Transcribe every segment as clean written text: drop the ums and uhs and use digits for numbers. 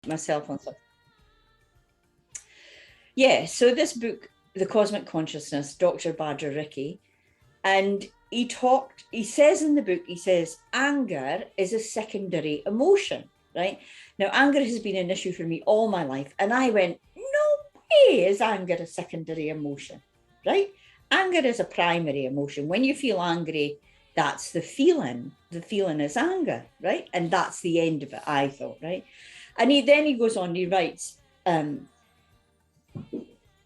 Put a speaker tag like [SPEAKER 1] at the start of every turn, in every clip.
[SPEAKER 1] myself on something. Yeah, so this book, The Cosmic Consciousness, Dr. Badra Ricky, and he says in the book, he says, anger is a secondary emotion, right? Now, anger has been an issue for me all my life. And I went, no way is anger a secondary emotion, right? Anger is a primary emotion. When you feel angry, that's the feeling. The feeling is anger, right? And that's the end of it, I thought, right? And then he goes on, he writes,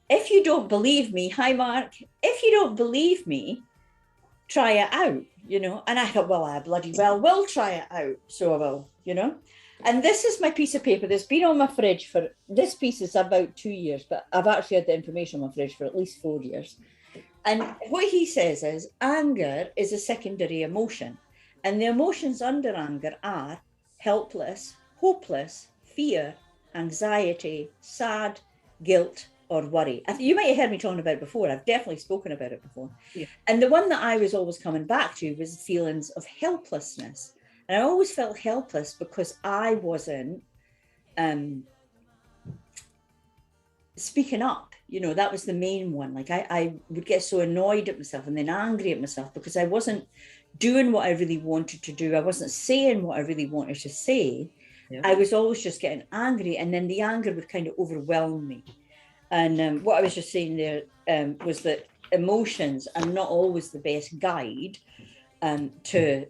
[SPEAKER 1] if you don't believe me, hi, Mark, if you don't believe me, try it out, And I thought, well, I bloody well will try it out. So I will, And this is my piece of paper that's been on my fridge for, this piece is about 2 years, but I've actually had the information on my fridge for at least 4 years. And what he says is anger is a secondary emotion. And the emotions under anger are helpless, hopeless, fear, anxiety, sad, guilt, or worry. You might have heard me talking about it before. I've definitely spoken about it before. Yeah. And the one that I was always coming back to was feelings of helplessness. And I always felt helpless because I wasn't speaking up. That was the main one. Like I would get so annoyed at myself and then angry at myself because I wasn't doing what I really wanted to do. I wasn't saying what I really wanted to say. Yeah. I was always just getting angry, and then the anger would kind of overwhelm me. And what I was just saying there was that emotions are not always the best guide to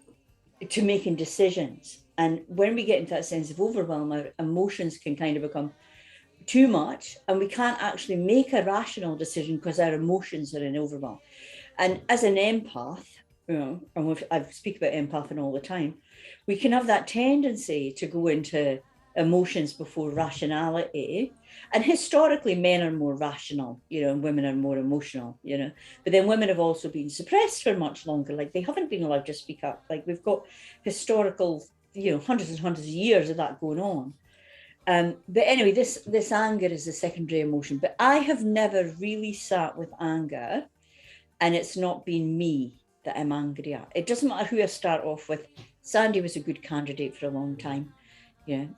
[SPEAKER 1] making decisions. And when we get into that sense of overwhelm, our emotions can kind of become too much, and we can't actually make a rational decision because our emotions are in overwhelm. And as an empath, and I speak about empathing all the time, we can have that tendency to go into emotions before rationality. And historically, men are more rational, and women are more emotional, But then women have also been suppressed for much longer. Like they haven't been allowed to speak up. Like we've got historical, hundreds and hundreds of years of that going on. But anyway, this anger is a secondary emotion. But I have never really sat with anger, and it's not been me that I'm angry at. It doesn't matter who I start off with. Sandy was a good candidate for a long time.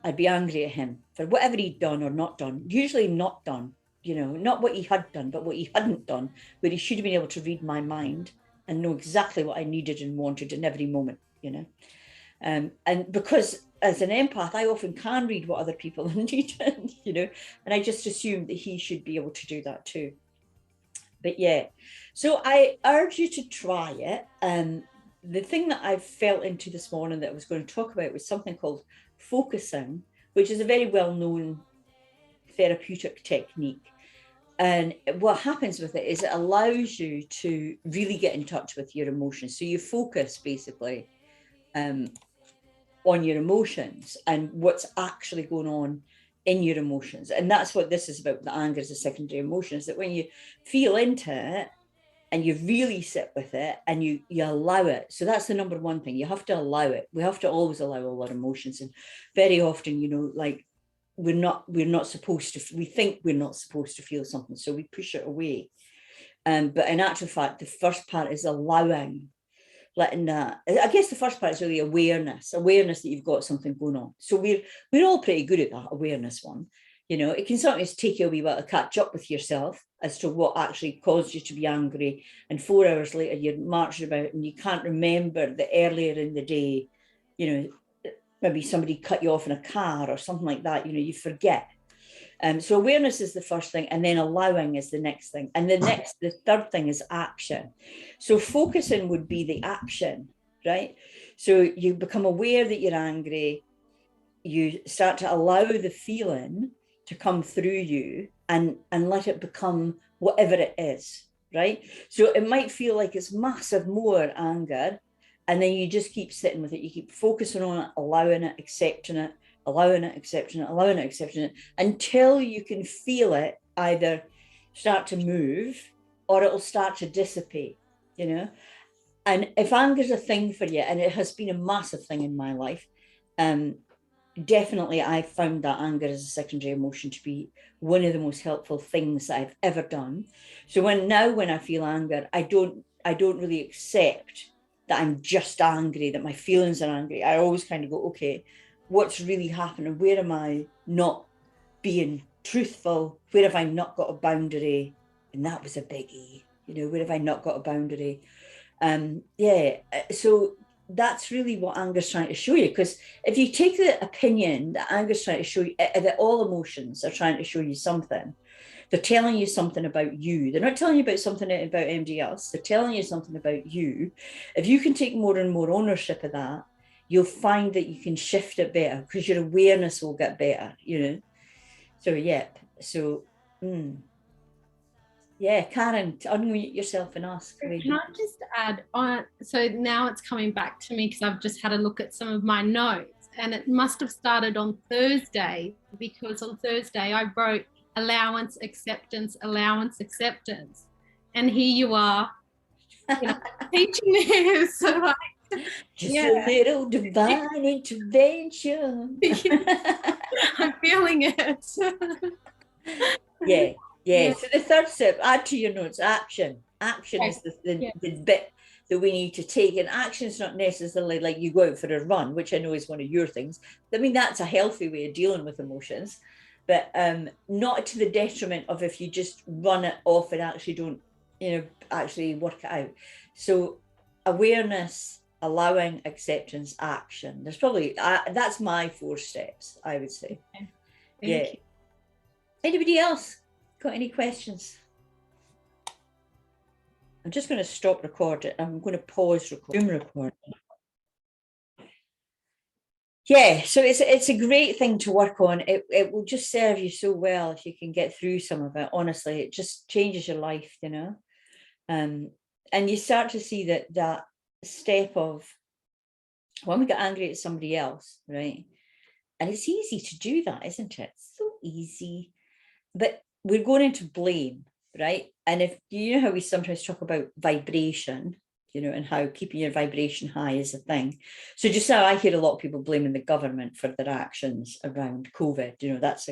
[SPEAKER 1] I'd be angry at him for whatever he'd done or not done, usually not done, not what he had done, but what he hadn't done, where he should have been able to read my mind and know exactly what I needed and wanted in every moment, And because as an empath, I often can read what other people need, and I just assume that he should be able to do that too. But yeah, so I urge you to try it. The thing that I fell into this morning that I was going to talk about was something called focusing, which is a very well-known therapeutic technique. And what happens with it is it allows you to really get in touch with your emotions. So you focus basically on your emotions and what's actually going on in your emotions. And that's what this is about. The anger is a secondary emotion, is that when you feel into it and you really sit with it and you allow it. So that's the number one thing. You have to allow it. We have to always allow all our emotions. And very often, like we're not supposed to, we think we're not supposed to feel something. So we push it away. But in actual fact, the first part is allowing, letting that, I guess the first part is really awareness that you've got something going on. So we're all pretty good at that awareness one. It can sometimes take you a wee while to catch up with yourself as to what actually caused you to be angry. And 4 hours later, you're marching about and you can't remember that earlier in the day, maybe somebody cut you off in a car or something like that, you forget. So awareness is the first thing, and then allowing is the next thing. And the third thing is action. So focusing would be the action, right? So you become aware that you're angry. You start to allow the feeling to come through you and let it become whatever it is, right? So it might feel like it's massive more anger, and then you just keep sitting with it. You keep focusing on it, allowing it, accepting it, allowing it, accepting it, allowing it, accepting it, until you can feel it either start to move or it'll start to dissipate, And if anger is a thing for you, and it has been a massive thing in my life, definitely I found that anger as a secondary emotion to be one of the most helpful things that I've ever done. So when I feel anger, I don't really accept that I'm just angry, that my feelings are angry. I always kind of go, okay, what's really happening? Where am I not being truthful? Where have I not got a boundary? And that was a biggie, you know, where have I not got a boundary? So that's really what anger's trying to show you. Because if you take the opinion that anger's trying to show you, that all emotions are trying to show you something, they're telling you something about you. They're not telling you about something about anybody else. They're telling you something about you. If you can take more and more ownership of that, you'll find that you can shift it better because your awareness will get better, you know. So, yeah. So, yeah, Karen, unmute yourself and ask.
[SPEAKER 2] Can I just add on? So now it's coming back to me because I've just had a look at some of my notes, and it must have started on Thursday, because on Thursday I wrote allowance, acceptance, allowance, acceptance. And here you are, you know, teaching this. So like,
[SPEAKER 1] just a little divine intervention.
[SPEAKER 2] I'm feeling it.
[SPEAKER 1] Yeah. So the third step, add to your notes, action. Action is the bit that we need to take. And action is not necessarily like you go out for a run, which I know is one of your things. I mean, that's a healthy way of dealing with emotions, but not to the detriment of if you just run it off and actually don't, you know, actually work it out. So awareness, allowing, acceptance, action. There's probably, that's my 4 steps, I would say.
[SPEAKER 2] Okay.
[SPEAKER 1] Yeah. You. Anybody else got any questions? I'm just going to stop recording. I'm going to pause recording. Yeah, so it's a great thing to work on. It will just serve you so well if you can get through some of it. Honestly, it just changes your life, you know. And you start to see that step of when we get angry at somebody else, right? And it's easy to do that, isn't it? It's so easy. But we're going into blame, right? And if you know how we sometimes talk about vibration, you know, and how keeping your vibration high is a thing. So just now I hear a lot of people blaming the government for their actions around COVID. You know, that's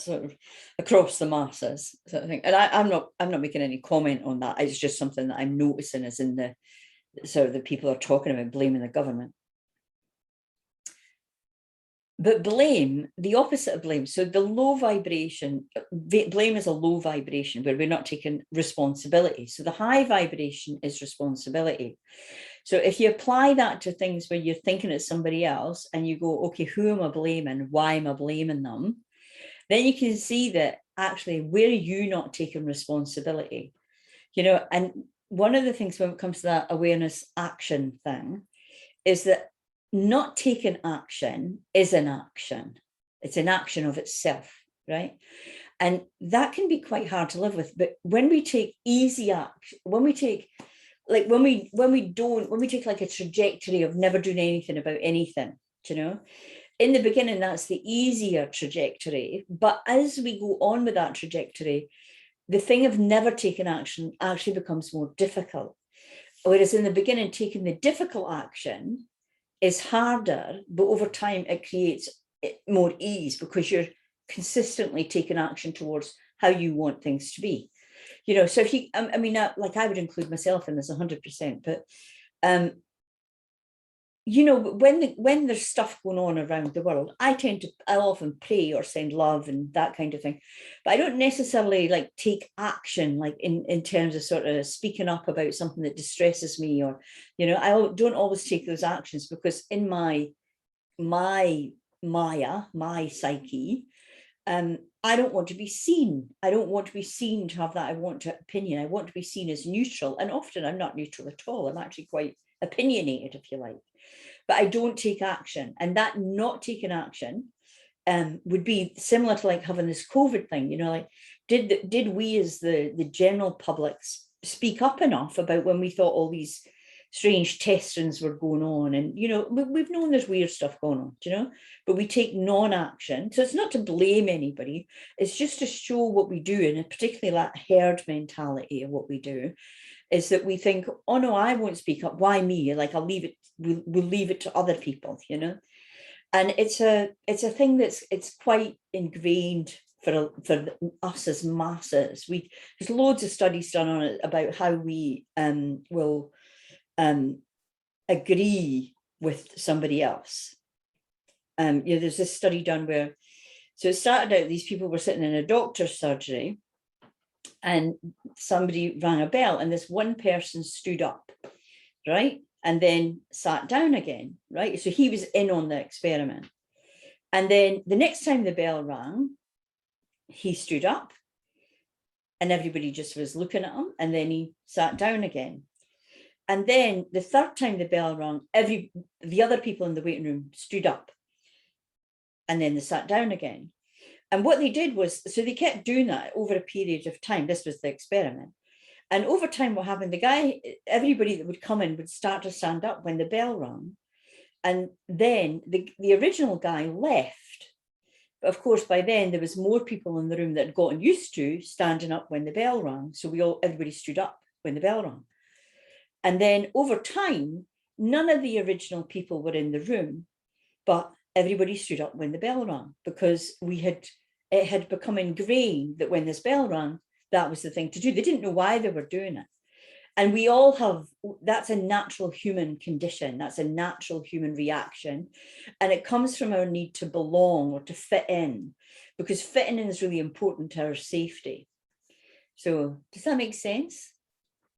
[SPEAKER 1] sort of across the masses sort of thing. And I'm not making any comment on that. It's just something that I'm noticing is in the sort of the people are talking about blaming the government. But blame, the opposite of blame. So the low vibration, blame is a low vibration where we're not taking responsibility. So the high vibration is responsibility. So if you apply that to things where you're thinking it's somebody else and you go, okay, who am I blaming? Why am I blaming them? Then you can see that actually, where are you not taking responsibility? You know, and one of the things when it comes to that awareness action thing is that not taking action is an action. It's an action of itself, right? And that can be quite hard to live with. But when we take easy action, when we take like when we take like a trajectory of never doing anything about anything, you know, in the beginning, that's the easier trajectory. But as we go on with that trajectory, the thing of never taking action actually becomes more difficult. Whereas in the beginning, taking the difficult action is harder, but over time it creates more ease because you're consistently taking action towards how you want things to be. You know, so if you, I mean, like I would include myself in this 100%, but you know, when there's stuff going on around the world, I'll often pray or send love and that kind of thing, but I don't necessarily like take action, like in terms of sort of speaking up about something that distresses me, or, you know, I don't always take those actions because in my psyche, I don't want to be seen. I don't want to be seen to have that opinion. I want to be seen as neutral, and often I'm not neutral at all. I'm actually quite opinionated, if you like. But I don't take action, and that not taking action would be similar to like having this COVID thing. You know, like did we as the general public speak up enough about when we thought all these strange testings were going on? And you know, we've known there's weird stuff going on, you know, but we take non-action. So it's not to blame anybody, it's just to show what we do, and particularly that herd mentality of what we do is that we think, oh no, I won't speak up, why me? Like I'll leave it, we'll leave it to other people, you know. And it's a thing it's quite ingrained for us as masses. There's loads of studies done on it about how we will agree with somebody else. There's this study done where, so it started out, these people were sitting in a doctor's surgery and somebody rang a bell and this one person stood up, right? And then sat down again, right? So he was in on the experiment. And then the next time the bell rang, he stood up and everybody just was looking at him, and then he sat down again. And then the third time the bell rang, the other people in the waiting room stood up and then they sat down again. And what they did was, so they kept doing that over a period of time. This was the experiment. And over time, what happened, everybody that would come in would start to stand up when the bell rang. And then the original guy left. But of course, by then there was more people in the room that had gotten used to standing up when the bell rang. So everybody stood up when the bell rang. And then over time, none of the original people were in the room, but everybody stood up when the bell rang, because it had become ingrained that when this bell rang, that was the thing to do. They didn't know why they were doing it. And we all have, that's a natural human condition. That's a natural human reaction. And it comes from our need to belong or to fit in, because fitting in is really important to our safety. So does that make sense?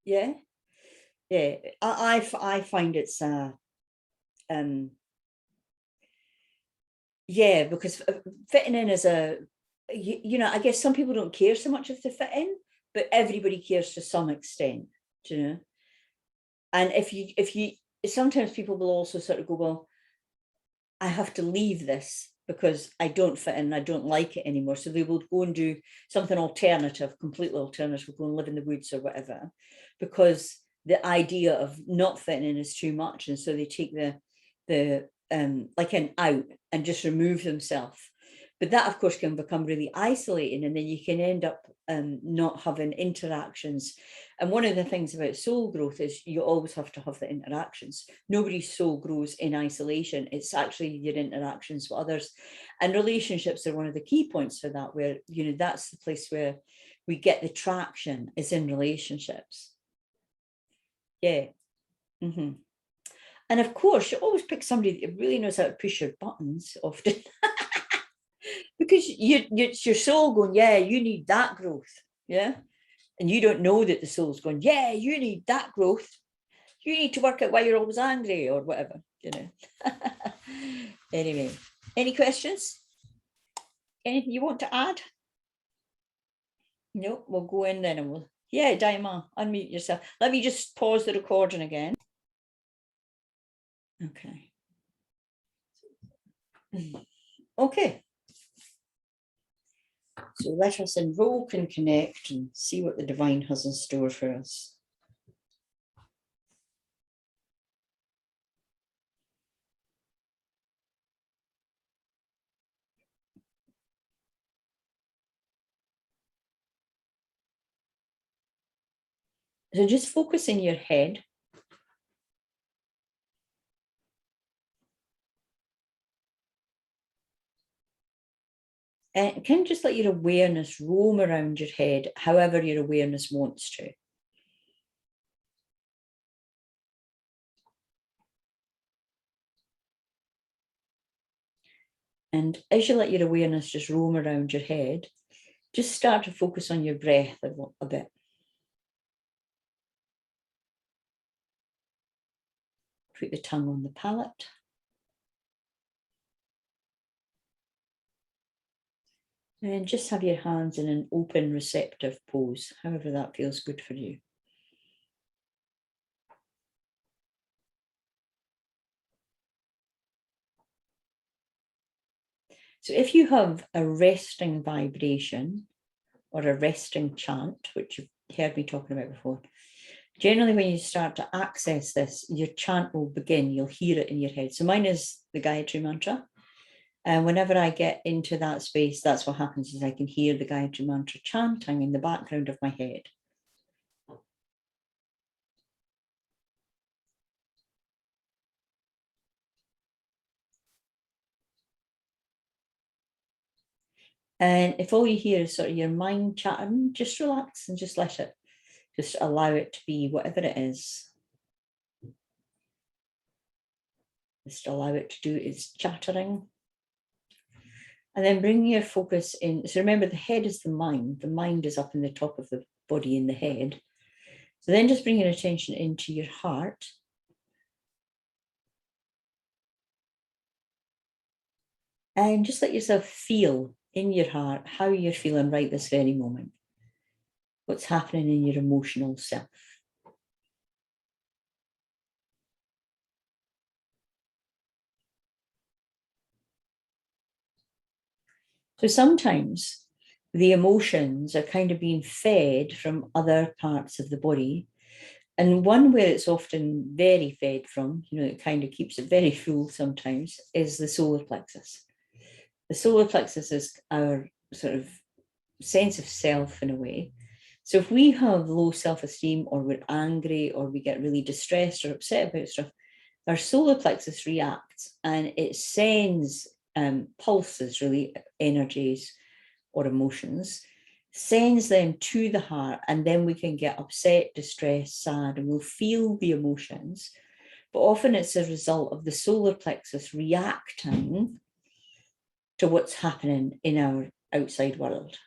[SPEAKER 1] Yeah. Yeah. I find it's, yeah, because fitting in is I guess some people don't care so much if they fit in, but everybody cares to some extent, and if you sometimes people will also sort of go, well, I have to leave this because I don't fit in, I don't like it anymore, so they will go and do something alternative, completely alternative, go and live in the woods or whatever, because the idea of not fitting in is too much, and so they take the like an out and just remove themselves. But that, of course, can become really isolating, and then you can end up not having interactions. And one of the things about soul growth is you always have to have the interactions. Nobody's soul grows in isolation. It's actually your interactions with others. And relationships are one of the key points for that, where, that's the place where we get the traction, is in relationships. Yeah. Mm-hmm. And of course, you always pick somebody that really knows how to push your buttons often. Because it's your soul going, yeah, you need that growth. Yeah. And you don't know that the soul's going, yeah, you need that growth. You need to work out why you're always angry or whatever, Anyway, any questions? Anything you want to add? No, we'll go in then and we'll, yeah, Daima, unmute yourself. Let me just pause the recording again. Okay. Okay. So let us invoke and connect and see what the divine has in store for us. So just focus in your head. And kind of just let your awareness roam around your head, however your awareness wants to. And as you let your awareness just roam around your head, just start to focus on your breath a bit. Put the tongue on the palate. And just have your hands in an open, receptive pose, however that feels good for you. So if you have a resting vibration or a resting chant, which you've heard me talking about before, generally when you start to access this, your chant will begin, you'll hear it in your head. So mine is the Gayatri mantra. And whenever I get into that space, that's what happens, is I can hear the Gayatri mantra chanting in the background of my head. And if all you hear is sort of your mind chatting, just relax and just let it, just allow it to be whatever it is. Just allow it to do its chattering. And then bring your focus in. So remember, the head is the mind. The mind is up in the top of the body in the head. So then just bring your attention into your heart. And just let yourself feel in your heart how you're feeling right this very moment. What's happening in your emotional self. So sometimes the emotions are kind of being fed from other parts of the body. And one where it's often very fed from, it kind of keeps it very full sometimes, is the solar plexus. The solar plexus is our sort of sense of self in a way. So if we have low self-esteem, or we're angry, or we get really distressed or upset about stuff, our solar plexus reacts and it sends pulses, really energies or emotions, sends them to the heart, and then we can get upset, distressed, sad, and we'll feel the emotions. But often it's a result of the solar plexus reacting to what's happening in our outside world.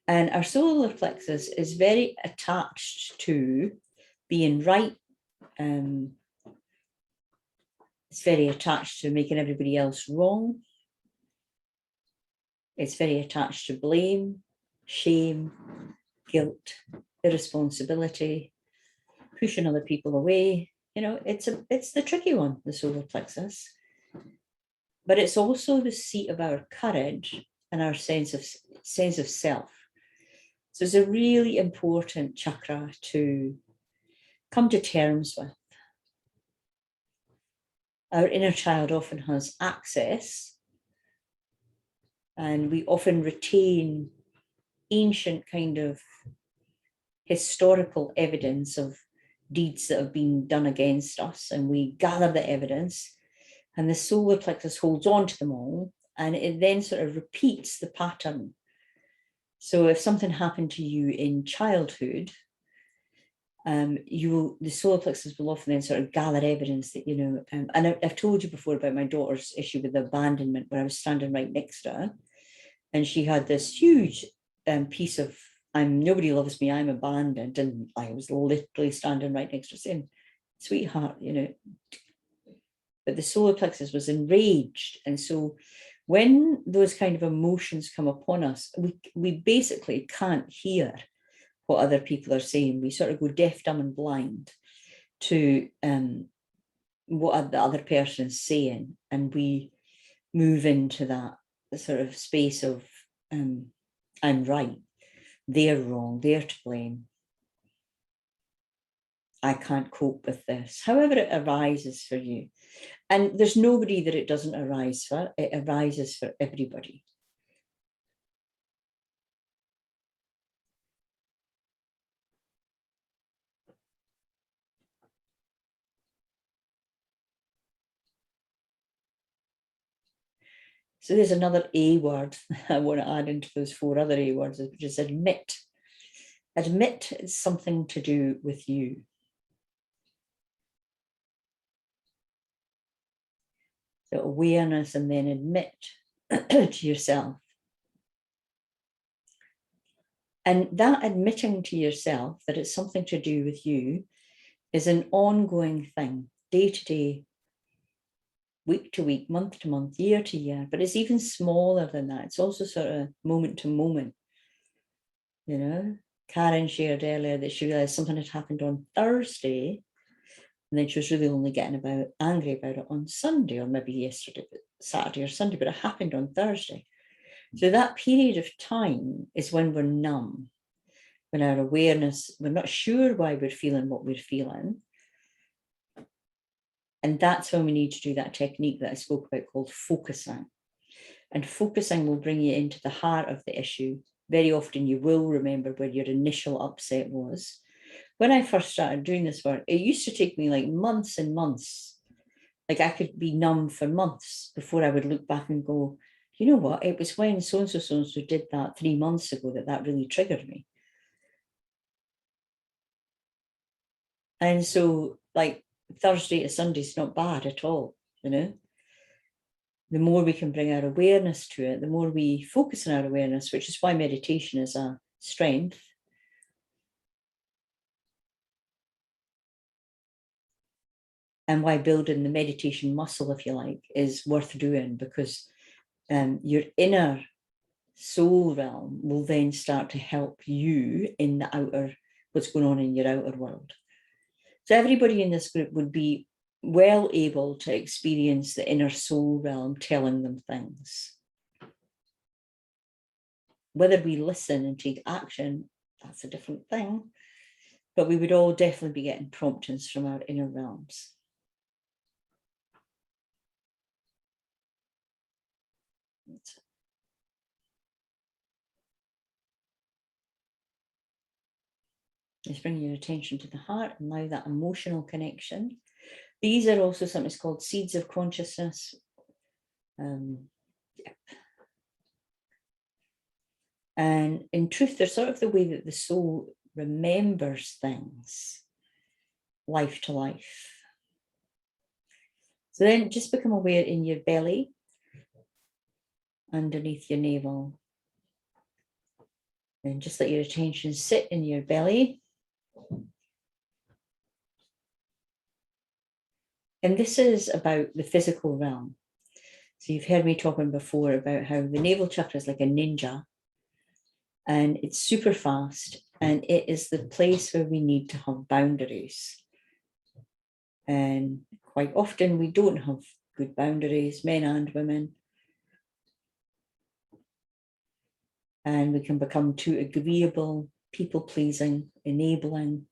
[SPEAKER 1] And our solar plexus is very attached to being right. It's very attached to making everybody else wrong. It's very attached to blame, shame, guilt, irresponsibility, pushing other people away. It's the tricky one, the solar plexus. But it's also the seat of our courage and our sense of self. So it's a really important chakra to come to terms with. Our inner child often has access, and we often retain ancient kind of historical evidence of deeds that have been done against us, and we gather the evidence, and the solar plexus holds on to them all, and it then sort of repeats the pattern. So if something happened to you in childhood, the solar plexus will often then sort of gather evidence that, and I've told you before about my daughter's issue with abandonment, where I was standing right next to her, and she had this huge piece of, nobody loves me, I'm abandoned, and I was literally standing right next to her saying, sweetheart, but the solar plexus was enraged. And so when those kind of emotions come upon us, we basically can't hear what other people are saying. We sort of go deaf, dumb, and blind to what the other person is saying, and we move into that sort of space of I'm right, they're wrong, they're to blame, I can't cope with this, however it arises for you. And there's nobody that it doesn't arise for. It arises for everybody. So there's another A word I want to add into those 4 other A words, which is admit. Admit it's something to do with you. So awareness, and then admit to yourself. And that admitting to yourself that it's something to do with you is an ongoing thing, day to day, week to week, month to month, year to year. But it's even smaller than that. It's also sort of moment to moment. Karen shared earlier that she realized something had happened on Thursday, and then she was really only getting angry about it on Sunday, or maybe yesterday, Saturday or Sunday, but it happened on Thursday. So that period of time is when we're numb, when our awareness, we're not sure why we're feeling what we're feeling. And that's when we need to do that technique that I spoke about called focusing. And focusing will bring you into the heart of the issue. Very often you will remember where your initial upset was. When I first started doing this work, it used to take me like months and months. Like I could be numb for months before I would look back and go, you know what, it was when so-and-so did that 3 months ago that really triggered me. And so like Thursday to Sunday is not bad at all. you know. The more we can bring our awareness to it, the more we focus on our awareness, which is why meditation is a strength. And why building the meditation muscle, if you like, is worth doing, because your inner soul realm will then start to help you in the outer, what's going on in your outer world. So everybody in this group would be well able to experience the inner soul realm telling them things. Whether we listen and take action, that's a different thing. But we would all definitely be getting promptings from our inner realms. Just bring your attention to the heart and allow that emotional connection. These are also sometimes called seeds of consciousness. Yeah. And in truth, they're sort of the way that the soul remembers things, life to life. So then just become aware in your belly, underneath your navel. And just let your attention sit in your belly. And this is about the physical realm. So you've heard me talking before about how the navel chakra is like a ninja, and it's super fast, and it is the place where we need to have boundaries. And quite often we don't have good boundaries, men and women. And we can become too agreeable, people-pleasing, enabling,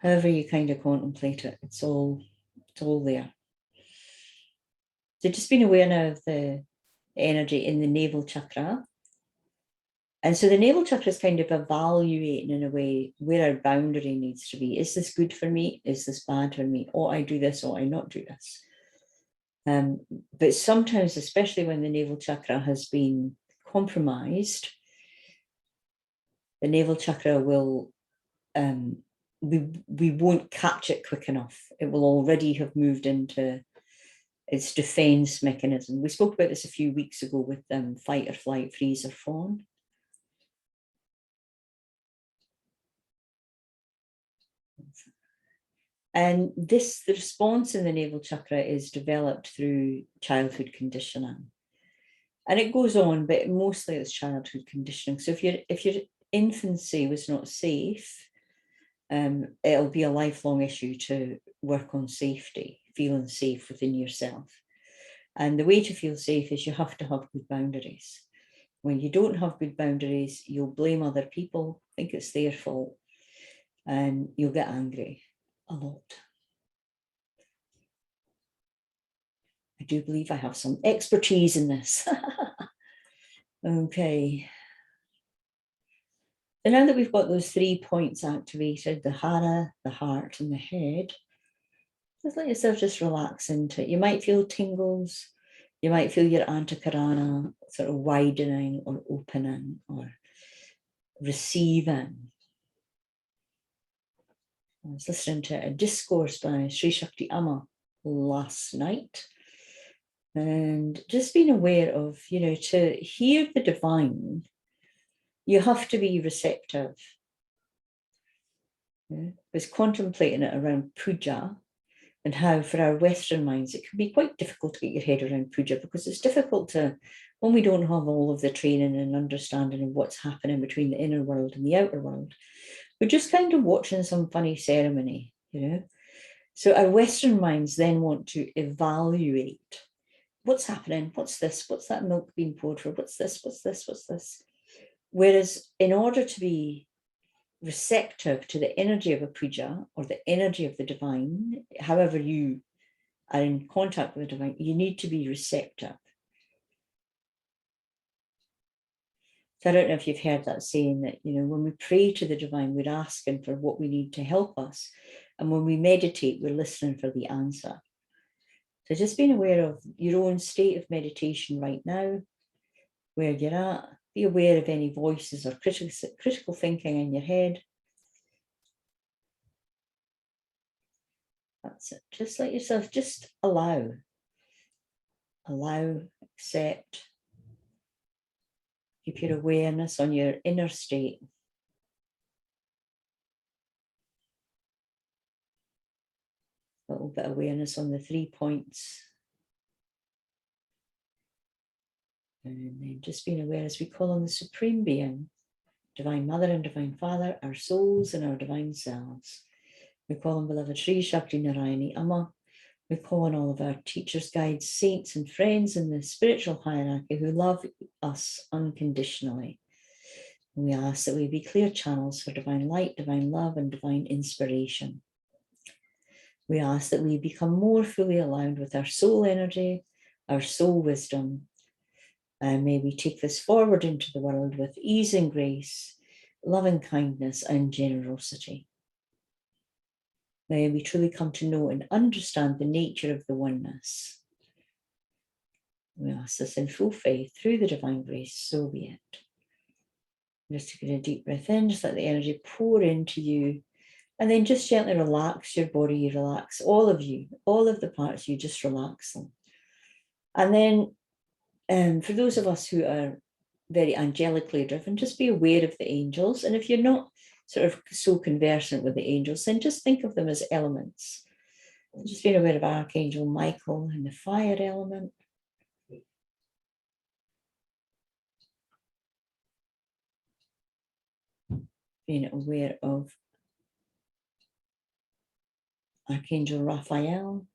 [SPEAKER 1] however you kind of contemplate it, it's all there. So just being aware now of the energy in the navel chakra. And so the navel chakra is kind of evaluating in a way where our boundary needs to be. Is this good for me? Is this bad for me? Ought I do this? Ought I not do this? But sometimes, especially when the navel chakra has been compromised, the navel chakra will, we won't catch it quick enough. It will already have moved into its defense mechanism. We spoke about this a few weeks ago with fight or flight, freeze or fawn. And the response in the navel chakra is developed through childhood conditioning. And it goes on, but mostly it's childhood conditioning. So if your infancy was not safe, it'll be a lifelong issue to work on safety, feeling safe within yourself. And the way to feel safe is you have to have good boundaries. When you don't have good boundaries, you'll blame other people, think it's their fault, and you'll get angry a lot. I do believe I have some expertise in this. Okay. So now that we've got those 3 points activated, the hara, the heart, and the head, just let yourself just relax into it. You might feel tingles. You might feel your antakarana sort of widening or opening or receiving. I was listening to a discourse by Sri Shakti Amma last night, and just being aware of, to hear the divine, you have to be receptive. I was contemplating it around puja and how for our Western minds, it can be quite difficult to get your head around puja, because it's difficult to, when we don't have all of the training and understanding of what's happening between the inner world and the outer world, we're just kind of watching some funny ceremony, So our Western minds then want to evaluate what's happening, what's this, what's that milk being poured for, what's this, what's this, what's this. Whereas in order to be receptive to the energy of a puja or the energy of the divine, however you are in contact with the divine, you need to be receptive. So I don't know if you've heard that saying that, when we pray to the divine, we're asking for what we need to help us. And when we meditate, we're listening for the answer. So just being aware of your own state of meditation right now, where you're at. Be aware of any voices or critical thinking in your head. That's it. Just let yourself just allow. allow, accept. Keep your awareness on your inner state. A little bit of awareness on the 3 points. And then just being aware as we call on the Supreme Being, Divine Mother and Divine Father, our souls and our divine selves. We call on beloved Sri Shakti Narayani Amma. We call on all of our teachers, guides, saints, and friends in the spiritual hierarchy who love us unconditionally. And we ask that we be clear channels for divine light, divine love, and divine inspiration. We ask that we become more fully aligned with our soul energy, our soul wisdom. And may we take this forward into the world with ease and grace, loving kindness, and generosity. May we truly come to know and understand the nature of the oneness. We ask this in full faith through the divine grace, so be it. Just take a deep breath in, just let the energy pour into you, and then just gently relax your body, relax all of you, all of the parts, you just relax them. And then for those of us who are very angelically driven, just be aware of the angels. And if you're not sort of so conversant with the angels, then just think of them as elements. Just being aware of Archangel Michael and the fire element. Being aware of Archangel Raphael.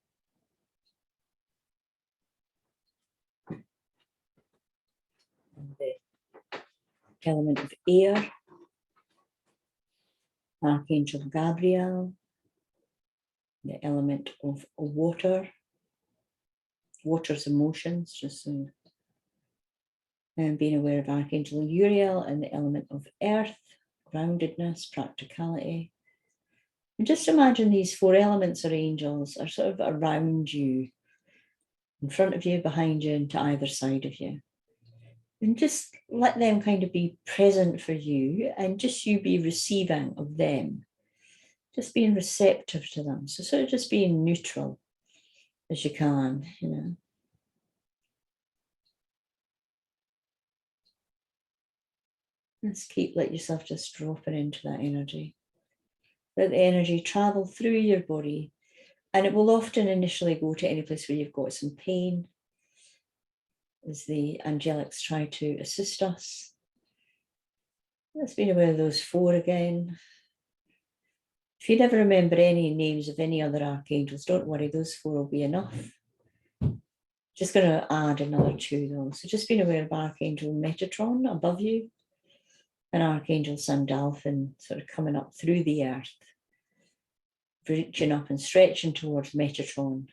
[SPEAKER 1] And the element of air. Archangel Gabriel. The element of water. Water's emotions, just so. And being aware of Archangel Uriel and the element of earth, groundedness, practicality. And just imagine these 4 elements or angels are sort of around you, in front of you, behind you, and to either side of you. And just let them kind of be present for you, and just you be receiving of them. Just being receptive to them. So sort of just being neutral as you can, you know. Just let yourself just dropping into that energy. Let the energy travel through your body, and it will often initially go to any place where you've got some pain, as the angelics try to assist us. Let's be aware of those 4 again. If you never remember any names of any other archangels, don't worry, those 4 will be enough. Just going to add another 2 though. So just being aware of Archangel Metatron above you, and Archangel Sandalphon sort of coming up through the earth, reaching up and stretching towards Metatron.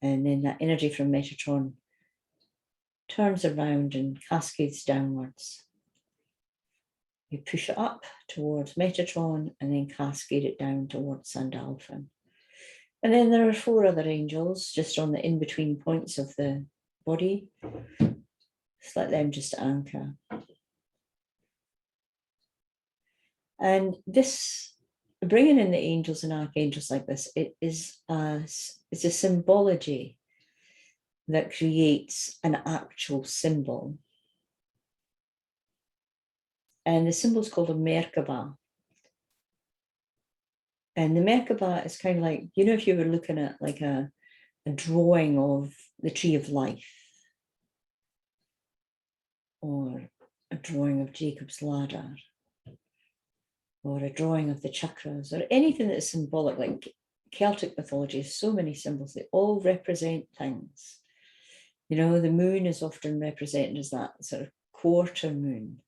[SPEAKER 1] And then that energy from Metatron turns around and cascades downwards. You push it up towards Metatron and then cascade it down towards Sandalphon. And then there are 4 other angels just on the in-between points of the body. Just let them just anchor. And this, bringing in the angels and archangels like this, it's a symbology that creates an actual symbol. And the symbol is called a Merkaba. And the Merkaba is kind of like, you know, if you were looking at like a drawing of the tree of life, or a drawing of Jacob's ladder, or a drawing of the chakras, or anything that is symbolic, like Celtic mythology has so many symbols, they all represent things. You know, the moon is often represented as that sort of quarter moon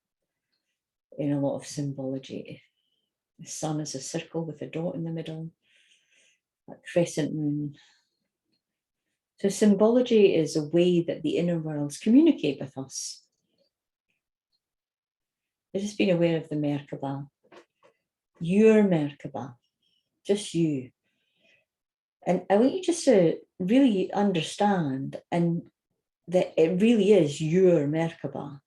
[SPEAKER 1] in a lot of symbology. The sun is a circle with a dot in the middle, that crescent moon. So symbology is a way that the inner worlds communicate with us. Just being aware of the Merkaba, your Merkaba, just you. And I want you just to really understand and that it really is your Merkaba.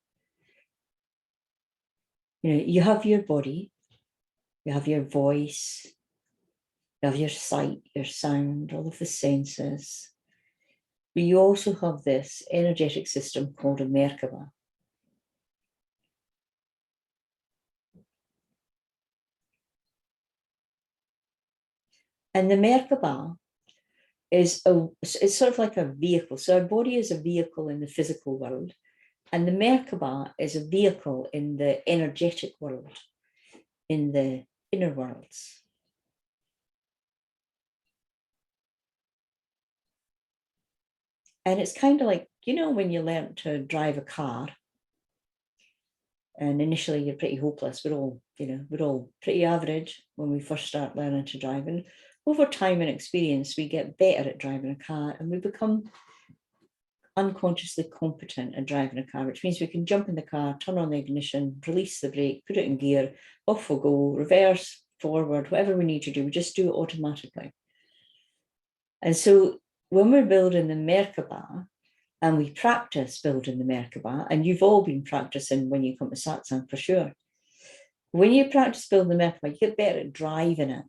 [SPEAKER 1] You know, you have your body, you have your voice, you have your sight, your sound, all of the senses. But you also have this energetic system called a Merkaba. And the Merkaba it's sort of like a vehicle. So our body is a vehicle in the physical world, and the Merkaba is a vehicle in the energetic world, in the inner worlds. And it's kind of like, when you learn to drive a car, and initially you're pretty hopeless. We're all pretty average when we first start learning to drive. And over time and experience, we get better at driving a car, and we become unconsciously competent at driving a car, which means we can jump in the car, turn on the ignition, release the brake, put it in gear, off we'll go, reverse, forward, whatever we need to do, we just do it automatically. And so when we're building the Merkaba, and we practice building the Merkaba, and you've all been practicing when you come to Satsang for sure. When you practice building the Merkaba, you get better at driving it.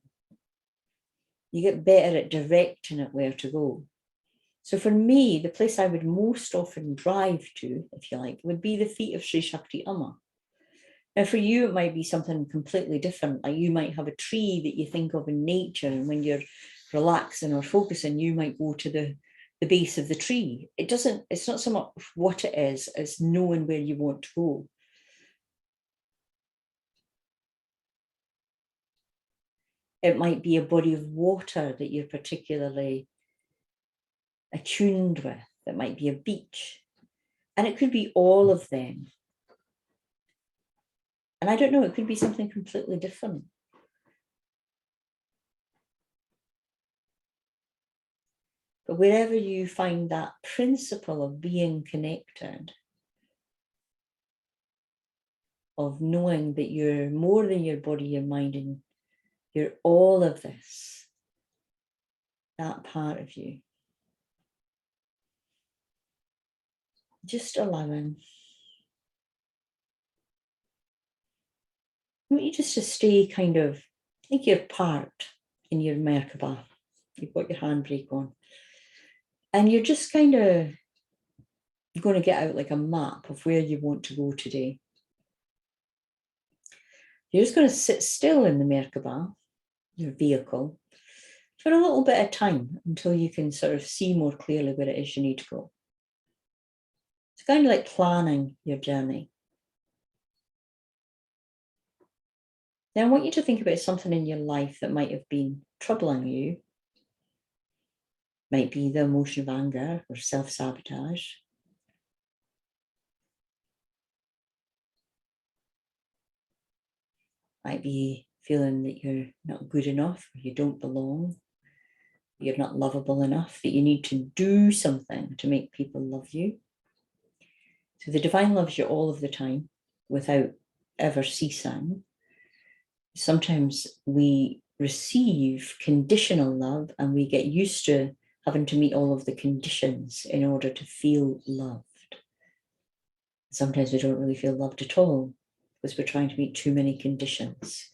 [SPEAKER 1] You get better at directing it where to go. So for me, the place I would most often drive to, if you like, would be the feet of Sri Shakti Amma. Now, for you, it might be something completely different. Like you might have a tree that you think of in nature, and when you're relaxing or focusing, you might go to the base of the tree. It's not so much what it is, as knowing where you want to go. It might be a body of water that you're particularly attuned with. It might be a beach. And it could be all of them. And I don't know, it could be something completely different. But wherever you find that principle of being connected, of knowing that you're more than your body, your mind, and you're all of this, that part of you, just allowing. I want you just to stay kind of, I think you're parked in your Merkaba. You've got your handbrake on. And you're just kind of going to get out like a map of where you want to go today. You're just going to sit still in the Merkaba, your vehicle, for a little bit of time until you can sort of see more clearly where it is you need to go. It's kind of like planning your journey. Then I want you to think about something in your life that might have been troubling you. Might be the emotion of anger or self-sabotage. Might be feeling that you're not good enough, or you don't belong, you're not lovable enough, that you need to do something to make people love you. So the divine loves you all of the time without ever ceasing. Sometimes we receive conditional love and we get used to having to meet all of the conditions in order to feel loved. Sometimes we don't really feel loved at all because we're trying to meet too many conditions.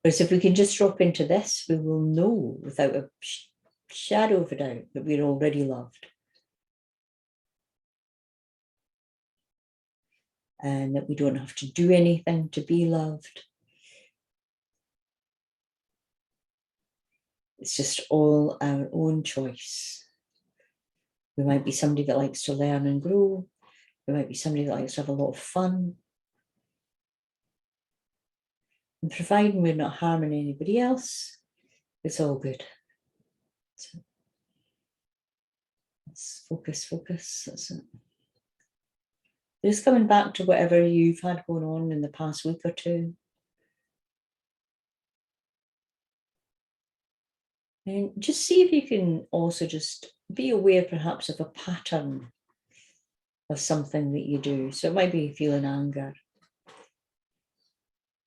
[SPEAKER 1] Whereas if we can just drop into this, we will know without a shadow of a doubt that we're already loved. And that we don't have to do anything to be loved. It's just all our own choice. We might be somebody that likes to learn and grow. We might be somebody that likes to have a lot of fun. And providing we're not harming anybody else, it's all good. So let's focus. That's it. Just coming back to whatever you've had going on in the past week or two. And just see if you can also just be aware perhaps of a pattern of something that you do. So it might be feeling anger.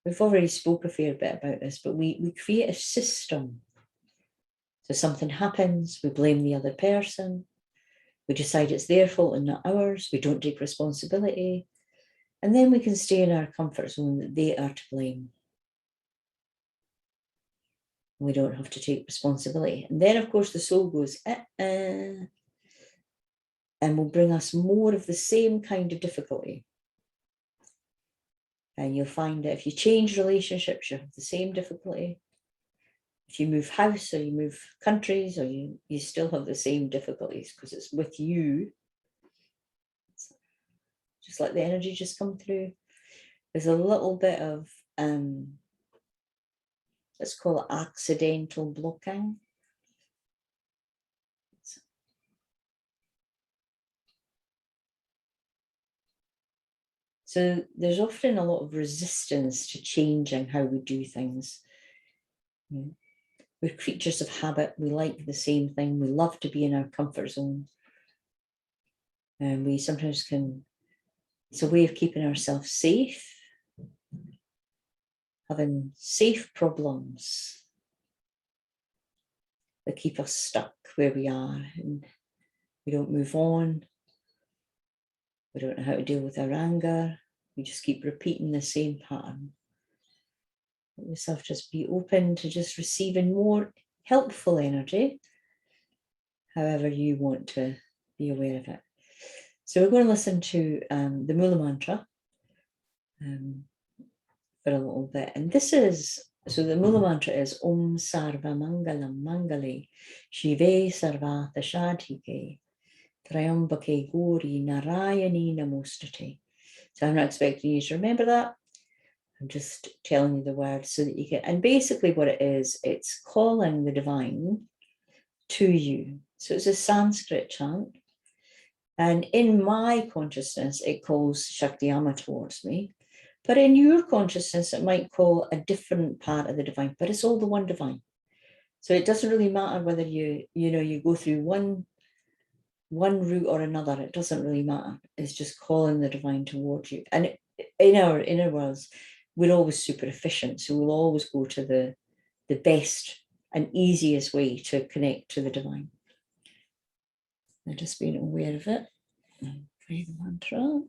[SPEAKER 1] We've already spoke a fair bit about this, but we create a system. So something happens, we blame the other person. We decide it's their fault and not ours. We don't take responsibility. And then we can stay in our comfort zone that they are to blame. We don't have to take responsibility. And then, of course, the soul goes, and will bring us more of the same kind of difficulty. And you'll find that if you change relationships, you have the same difficulty. If you move house or you move countries, or you still have the same difficulties because it's with you. Just let the energy just come through. There's a little bit of, let's call it accidental blocking. So there's often a lot of resistance to changing how we do things. We're creatures of habit. We like the same thing. We love to be in our comfort zone. And we sometimes can, it's a way of keeping ourselves safe, having safe problems that keep us stuck where we are, and we don't move on. We don't know how to deal with our anger. We just keep repeating the same pattern. Let yourself just be open to just receiving more helpful energy, however you want to be aware of it. So we're going to listen to the Mula Mantra for a little bit. And this is, so the Mula Mantra is Om Sarva Mangalam Mangale Shive Sarvatha Shadhike Trayambake Gori Narayani Namostate. So I'm not expecting you to remember that. I'm just telling you the words so that you can, and basically what it is, it's calling the divine to you. So it's a Sanskrit chant. And in my consciousness, it calls Shakti Amma towards me. But in your consciousness, it might call a different part of the divine, but it's all the one divine. So it doesn't really matter whether you go through one route or another. It doesn't really matter. It's just calling the divine towards you. And in our inner worlds, we're always super efficient. So we'll always go to the best and easiest way to connect to the divine. And just being aware of it. And pray the mantra.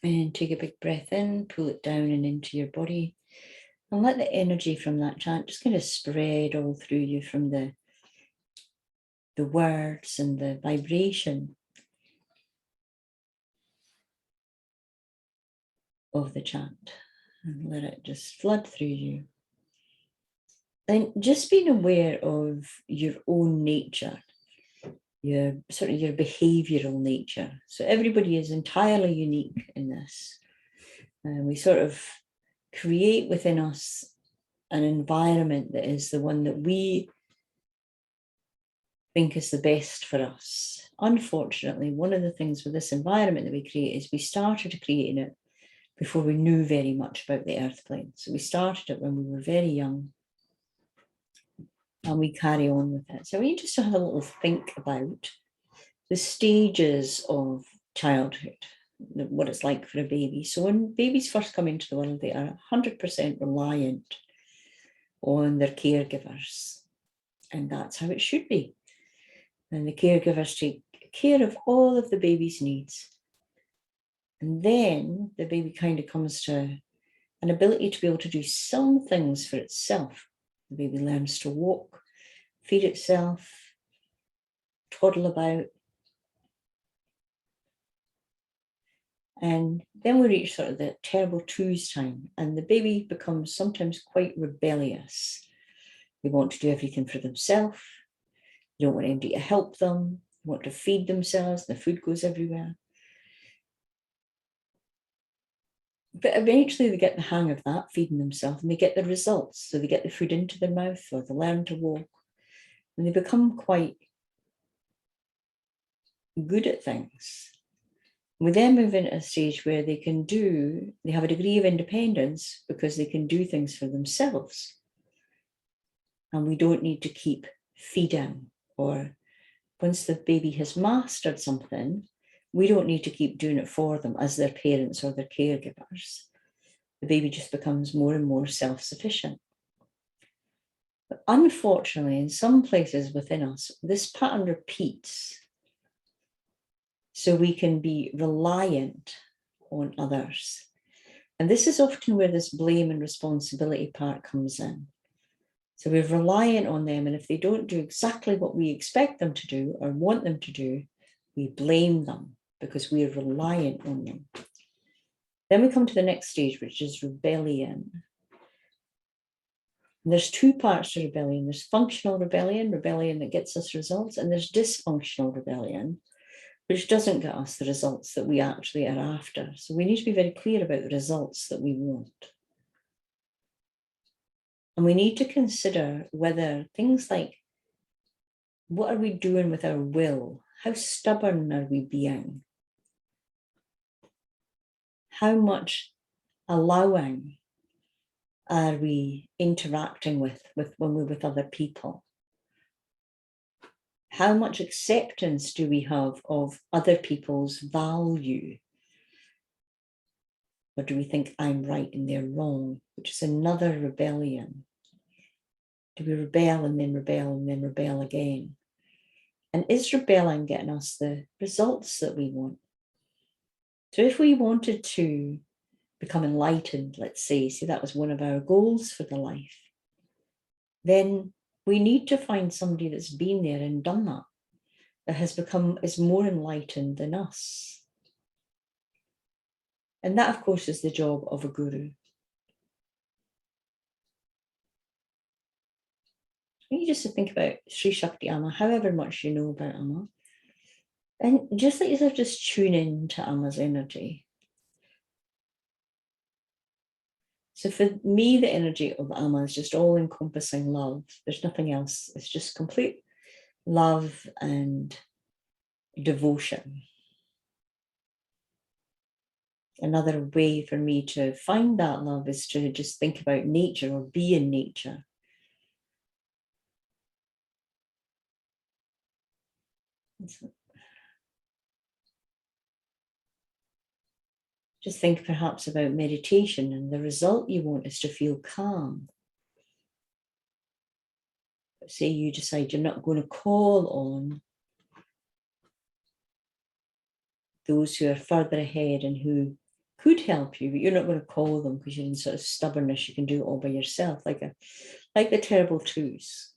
[SPEAKER 1] And take a big breath in, pull it down and into your body. And let the energy from that chant just kind of spread all through you from the words and the vibration of the chant. And let it just flood through you. And just being aware of your own nature, your sort of your behavioral nature. So everybody is entirely unique in this. And we sort of create within us an environment that is the one that we think is the best for us. Unfortunately, one of the things with this environment that we create is we started creating it before we knew very much about the earth plane. So we started it when we were very young and we carry on with it. So we just have a little think about the stages of childhood, what it's like for a baby. So when babies first come into the world, they are 100% reliant on their caregivers. And that's how it should be. And the caregivers take care of all of the baby's needs. And then the baby kind of comes to an ability to be able to do some things for itself. The baby learns to walk, feed itself, toddle about. And then we reach sort of the terrible twos time, and the baby becomes sometimes quite rebellious. They want to do everything for themselves. They don't want anybody to help them. They want to feed themselves. The food goes everywhere. But eventually they get the hang of that, feeding themselves, and they get the results. So they get the food into their mouth, or they learn to walk, and they become quite good at things. We then move into a stage where they have a degree of independence because they can do things for themselves. And we don't need to keep feeding, or once the baby has mastered something, we don't need to keep doing it for them as their parents or their caregivers. The baby just becomes more and more self-sufficient. But unfortunately, in some places within us, this pattern repeats. So we can be reliant on others. And this is often where this blame and responsibility part comes in. So we're reliant on them, and if they don't do exactly what we expect them to do or want them to do, we blame them because we are reliant on them. Then we come to the next stage, which is rebellion. And there's two parts to rebellion. There's functional rebellion, rebellion that gets us results, and there's dysfunctional rebellion, which doesn't get us the results that we actually are after. So we need to be very clear about the results that we want. And we need to consider whether things like, what are we doing with our will? How stubborn are we being? How much allowing are we interacting with when we're with other people? How much acceptance do we have of other people's value? Or do we think I'm right and they're wrong, which is another rebellion? Do we rebel and then rebel and then rebel again? And is rebelling getting us the results that we want? So if we wanted to become enlightened, let's say that was one of our goals for the life, then we need to find somebody that's been there and done that is more enlightened than us. And that, of course, is the job of a guru. You just think about Sri Shakti Amma, however much you know about Amma, and just let yourself just tune in to Amma's energy. So for me, the energy of Amma is just all-encompassing love. There's nothing else. It's just complete love and devotion. Another way for me to find that love is to just think about nature or be in nature. Just think perhaps about meditation, and the result you want is to feel calm. Say you decide you're not going to call on those who are further ahead and who could help you, but you're not going to call them because you're in sort of stubbornness. You can do it all by yourself, like the terrible twos.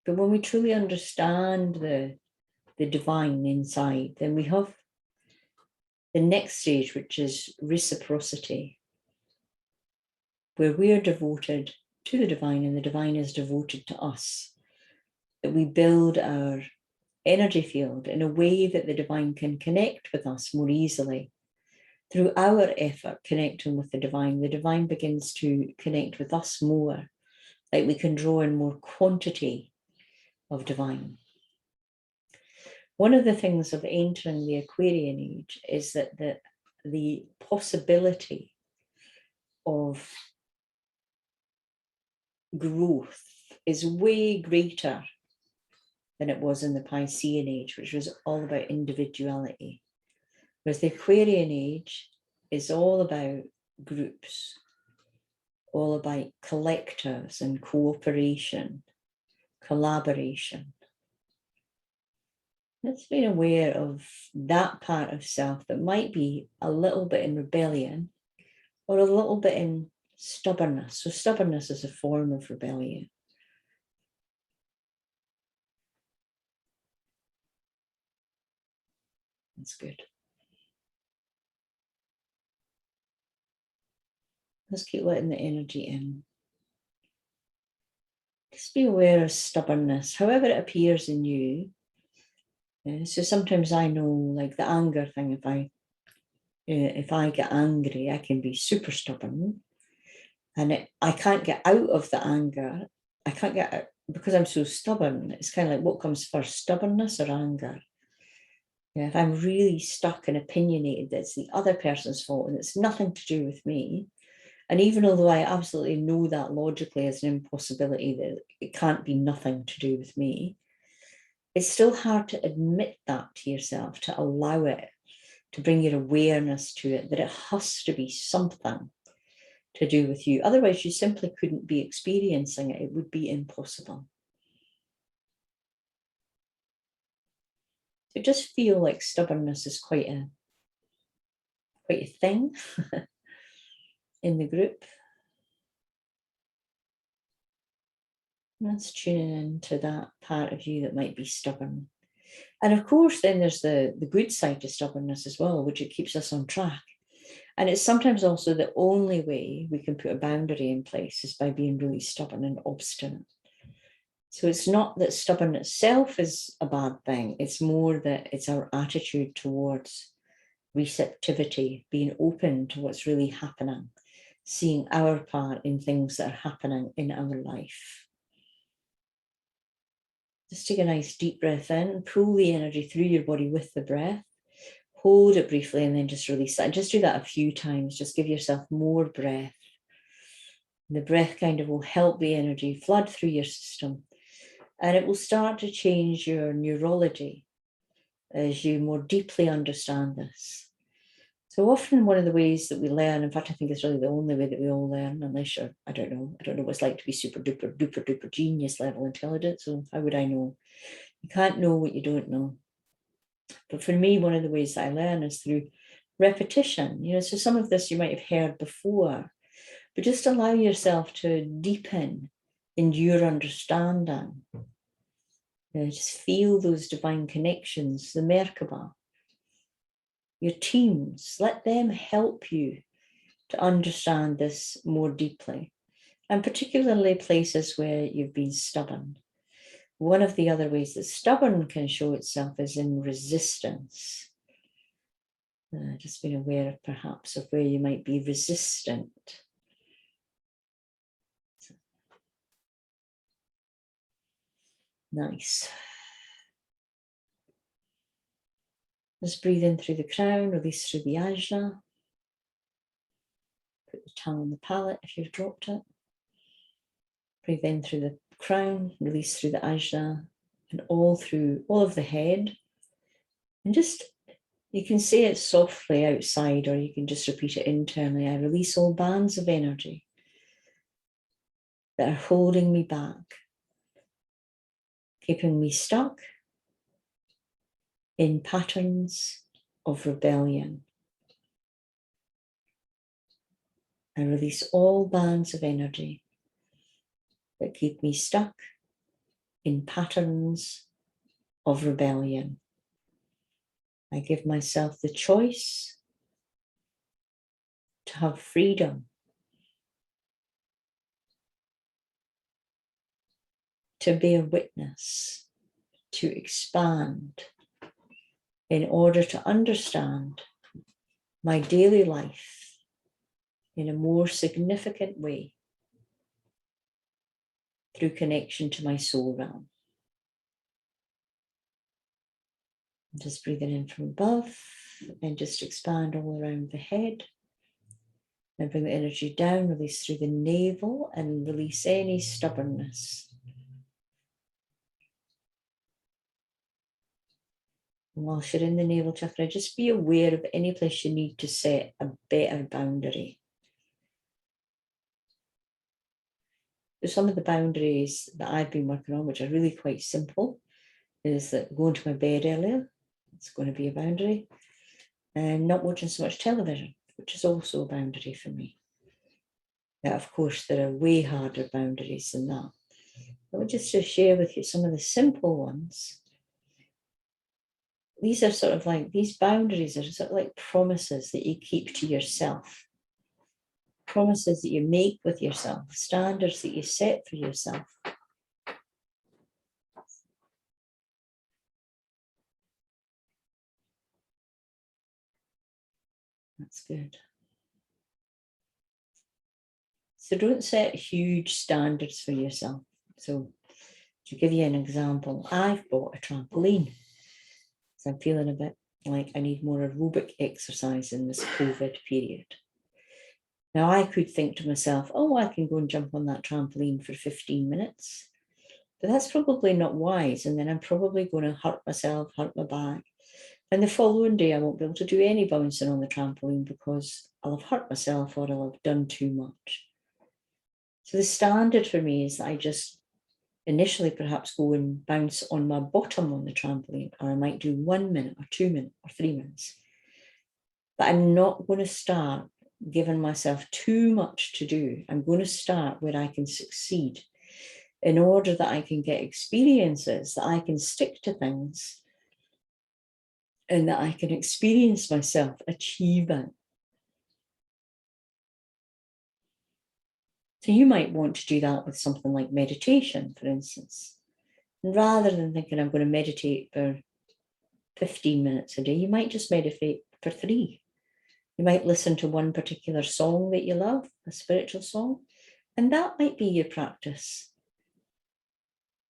[SPEAKER 1] But when we truly understand the divine inside, then we have the next stage, which is reciprocity, where we are devoted to the divine and the divine is devoted to us. That we build our energy field in a way that the divine can connect with us more easily. Through our effort connecting with the divine begins to connect with us more, like we can draw in more quantity of divine. One of the things of entering the Aquarian age is that the possibility of growth is way greater than it was in the Piscean age, which was all about individuality. Whereas the Aquarian age is all about groups, all about collectives and cooperation, collaboration. Let's be aware of that part of self that might be a little bit in rebellion or a little bit in stubbornness. So stubbornness is a form of rebellion. That's good. Let's keep letting the energy in. Just be aware of stubbornness, however it appears in you. So sometimes I know, like the anger thing, if I get angry, I can be super stubborn, and I can't get out of the anger. I can't get out because I'm so stubborn. It's kind of like, what comes first, stubbornness or anger? Yeah, if I'm really stuck and opinionated, it's the other person's fault and it's nothing to do with me. And even although I absolutely know that logically as an impossibility, that it can't be nothing to do with me, it's still hard to admit that to yourself, to allow it, to bring your awareness to it, that it has to be something to do with you. Otherwise, you simply couldn't be experiencing it. It would be impossible. So just feel like stubbornness is quite a thing in the group. That's tuning into that part of you that might be stubborn. And of course, then there's the good side to stubbornness as well, which it keeps us on track. And it's sometimes also the only way we can put a boundary in place is by being really stubborn and obstinate. So it's not that stubborn itself is a bad thing. It's more that it's our attitude towards receptivity, being open to what's really happening, seeing our part in things that are happening in our life. Just take a nice deep breath in, pull the energy through your body with the breath, hold it briefly, and then just release it. And just do that a few times. Just give yourself more breath. And the breath kind of will help the energy flood through your system, and it will start to change your neurology as you more deeply understand this. So often one of the ways that we learn, in fact, I think it's really the only way that we all learn, unless you're, I don't know what it's like to be super duper genius level intelligent. So how would I know? You can't know what you don't know. But for me, one of the ways that I learn is through repetition. So some of this you might have heard before, but just allow yourself to deepen in your understanding. Just feel those divine connections, the Merkaba, your teams, let them help you to understand this more deeply, and particularly places where you've been stubborn. One of the other ways that stubborn can show itself is in resistance. Just being aware of perhaps of where you might be resistant. Nice. Just breathe in through the crown, release through the ajna. Put the tongue on the palate if you've dropped it. Breathe in through the crown, release through the ajna, and all through all of the head. And just, you can say it softly outside, or you can just repeat it internally. I release all bands of energy that are holding me back, keeping me stuck, in patterns of rebellion. I release all bands of energy that keep me stuck in patterns of rebellion. I give myself the choice to have freedom, to bear witness, to expand in order to understand my daily life in a more significant way through connection to my soul realm. Just breathing in from above and just expand all around the head. And bring the energy down, release through the navel and release any stubbornness. And whilst you're in the navel chakra, just be aware of any place you need to set a better boundary. So some of the boundaries that I've been working on, which are really quite simple, is that going to my bed earlier, it's going to be a boundary, and not watching so much television, which is also a boundary for me. Now, of course, there are way harder boundaries than that. But just to share with you some of the simple ones. These are sort of like, these boundaries are sort of like promises that you keep to yourself. Promises that you make with yourself, standards that you set for yourself. That's good. So don't set huge standards for yourself. So to give you an example, I've bought a trampoline. So I'm feeling a bit like I need more aerobic exercise in this COVID period. Now I could think to myself, oh, I can go and jump on that trampoline for 15 minutes. But that's probably not wise. And then I'm probably going to hurt myself, hurt my back. And the following day, I won't be able to do any bouncing on the trampoline because I'll have hurt myself or I'll have done too much. So the standard for me is that I just initially perhaps go and bounce on my bottom on the trampoline, or I might do 1 minute or 2 minutes or 3 minutes. But I'm not going to start giving myself too much to do. I'm going to start where I can succeed in order that I can get experiences, that I can stick to things, and that I can experience myself achieving. So you might want to do that with something like meditation, for instance. And rather than thinking I'm going to meditate for 15 minutes a day, you might just meditate for 3. You might listen to one particular song that you love, a spiritual song, and that might be your practice.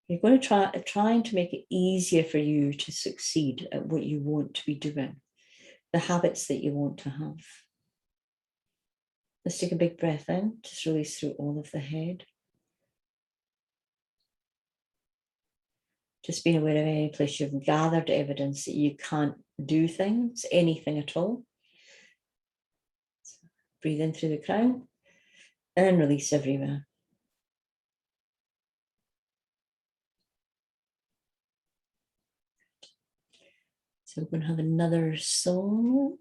[SPEAKER 1] You're going to trying to make it easier for you to succeed at what you want to be doing, the habits that you want to have. Let's take a big breath in, just release through all of the head. Just being aware of any place you've gathered evidence that you can't do things, anything at all. So breathe in through the crown and release everywhere. So we're going to have another song.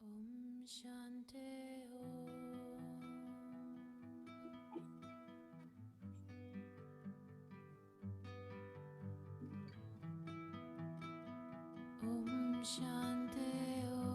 [SPEAKER 3] Om Shanti Om. Om Shanti Om.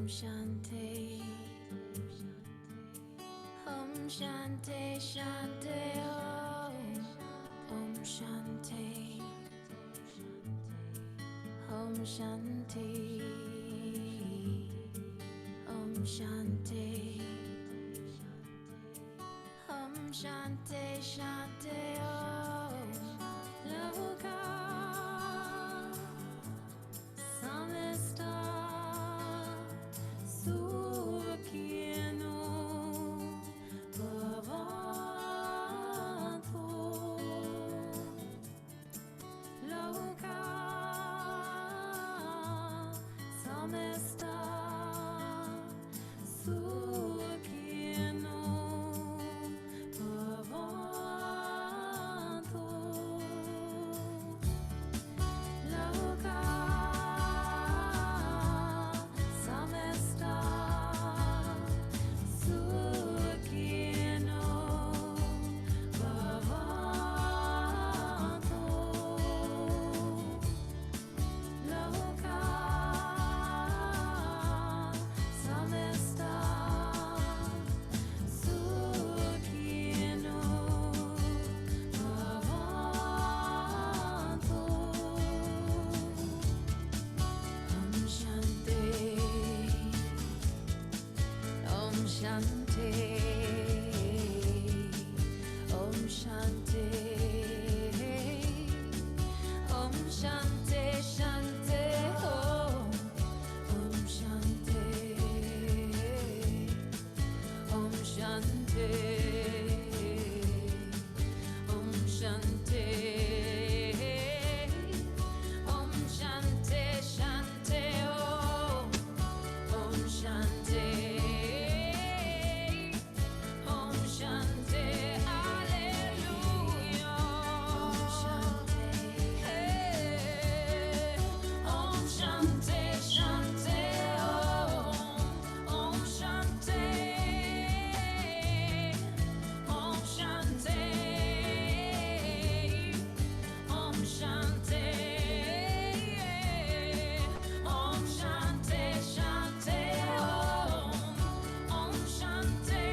[SPEAKER 3] Shanti, Om Shanti, Shanti, Om Shanti, Om Shanti, Om Shanti, Om Shanti, Shanti, Om Loka Samista Sukhino Bhavantu Loka Samista Sukhino Bhavantu Loka Samista Sukhino Bhavantu Loka Samista Sukhino Bhavantu Om Shanti, Om Shanti, Om Shanti, Shanti, Om Shanti, Om Shanti, Om Shanti, Om Shanti, Shanti, Om Shanti, Om Shanti, Hallelujah. Om Shanti, Om Shanti, Shanti, Om Shanti, Om Shanti, Om Shanti, Om Shanti, Shanti, Om Shanti,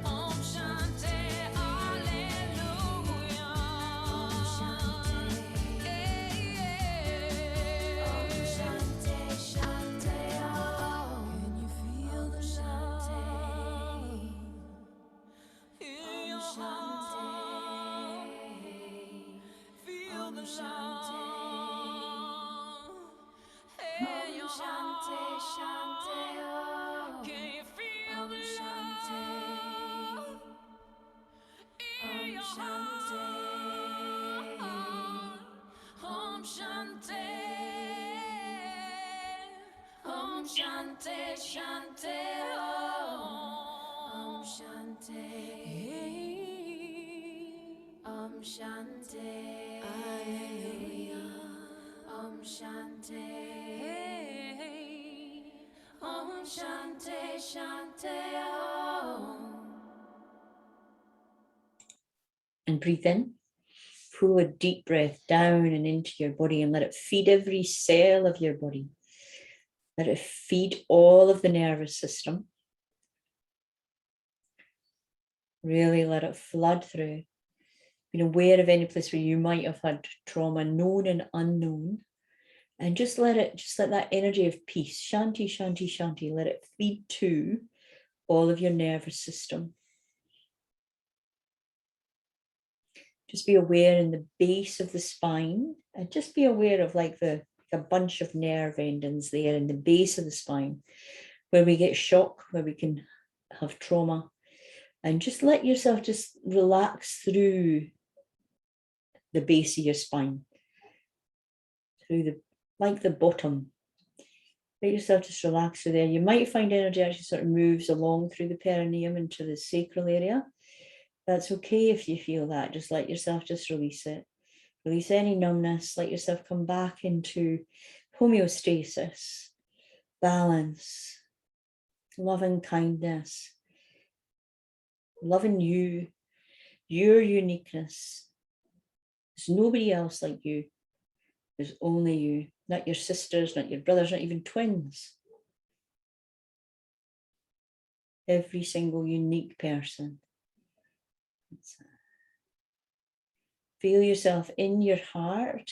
[SPEAKER 3] Om Shanti, Hallelujah. Om Shanti, Om Shanti, Shanti, can you feel the Shanti? In your heart, feel the Shanti. In your Shanti, Shanti, can you feel the Shanti? In your heart, Om Shanti, Om Shanti, Shanti, Om Shanti, Om Shanti, Hallelujah. Om Shanti, Om Shanti, Shanti,
[SPEAKER 1] And breathe in. Pull a deep breath down and into your body and let it feed every cell of your body. Let it feed all of the nervous system. Really let it flood through. Being aware of any place where you might have had trauma, known and unknown. And just let that energy of peace, shanti, shanti, shanti, let it feed to all of your nervous system. Just be aware in the base of the spine, and just be aware of like a bunch of nerve endings there in the base of the spine, where we get shock, where we can have trauma. And just let yourself just relax through the base of your spine, through the bottom. Let yourself just relax through there. You might find energy actually sort of moves along through the perineum into the sacral area. That's okay if you feel that. Just let yourself just release it. Release any numbness. Let yourself come back into homeostasis, balance, loving kindness, loving you, your uniqueness. There's nobody else like you. There's only you, not your sisters, not your brothers, not even twins. Every single unique person. Feel yourself in your heart.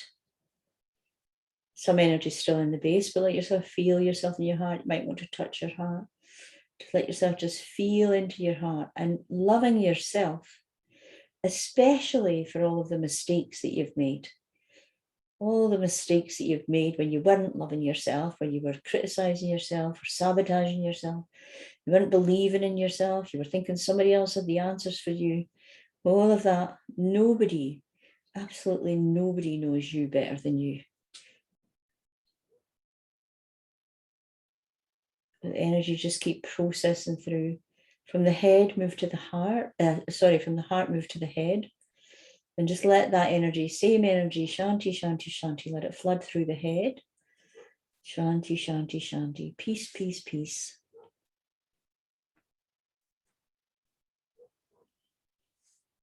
[SPEAKER 1] Some energy still in the base, but let yourself feel yourself in your heart. You might want to touch your heart. Just let yourself just feel into your heart and loving yourself, especially for all of the mistakes that you've made. All the mistakes that you've made when you weren't loving yourself, when you were criticizing yourself or sabotaging yourself, you weren't believing in yourself, you were thinking somebody else had the answers for you. All of that, nobody, absolutely nobody knows you better than you. The energy just keep processing through. From the head, move to the heart. From the heart, move to the head. And just let that energy, same energy, shanti, shanti, shanti, let it flood through the head. Shanti, shanti, shanti. Peace, peace, peace.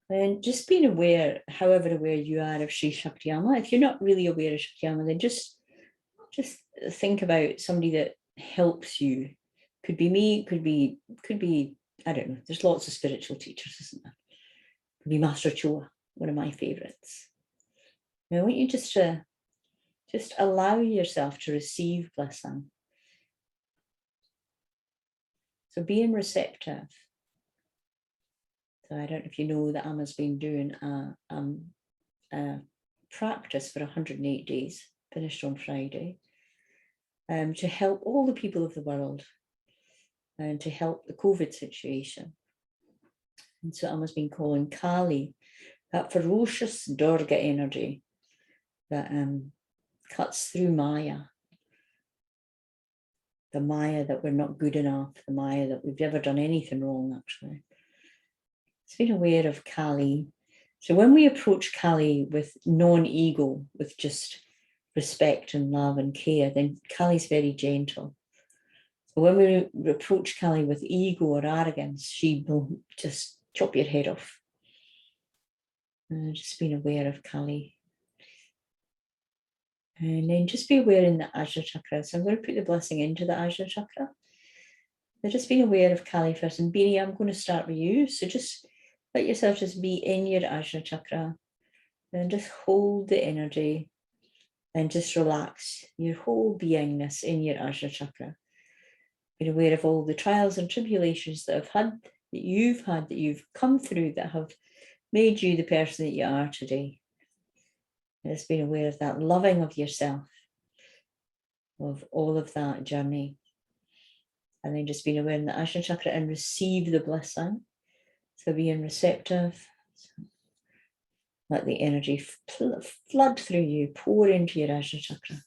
[SPEAKER 1] And just being aware, however aware you are of Sri Shaktiyama. If you're not really aware of Shaktiyama, then just think about somebody that helps you. Could be me, could be, I don't know. There's lots of spiritual teachers, isn't there? Could be Master Choa, one of my favorites. Now, I want you just to allow yourself to receive blessing. So being receptive. So I don't know if you know that Emma's been doing a practice for 108 days, finished on Friday, to help all the people of the world and to help the COVID situation. And so Emma's been calling Kali, that ferocious Durga energy that cuts through Maya. The Maya that we're not good enough, the Maya that we've never done anything wrong, actually. It's being aware of Kali. So when we approach Kali with non-ego, with just respect and love and care, then Kali's very gentle. But when we approach Kali with ego or arrogance, she will just chop your head off. Just being aware of Kali. And then just be aware in the Ajna chakra. So I'm going to put the blessing into the Ajna chakra. But just being aware of Kali first. And Beanie, I'm going to start with you. So just let yourself just be in your Ajna chakra. And just hold the energy. And just relax your whole beingness in your Ajna chakra. Be aware of all the trials and tribulations that you've had, that you've come through, that have made you the person that you are today. And just being aware of that loving of yourself, of all of that journey. And then just being aware in the Ajna chakra and receive the blessing. So being receptive. Let the energy flood through you, pour into your Ajna chakra.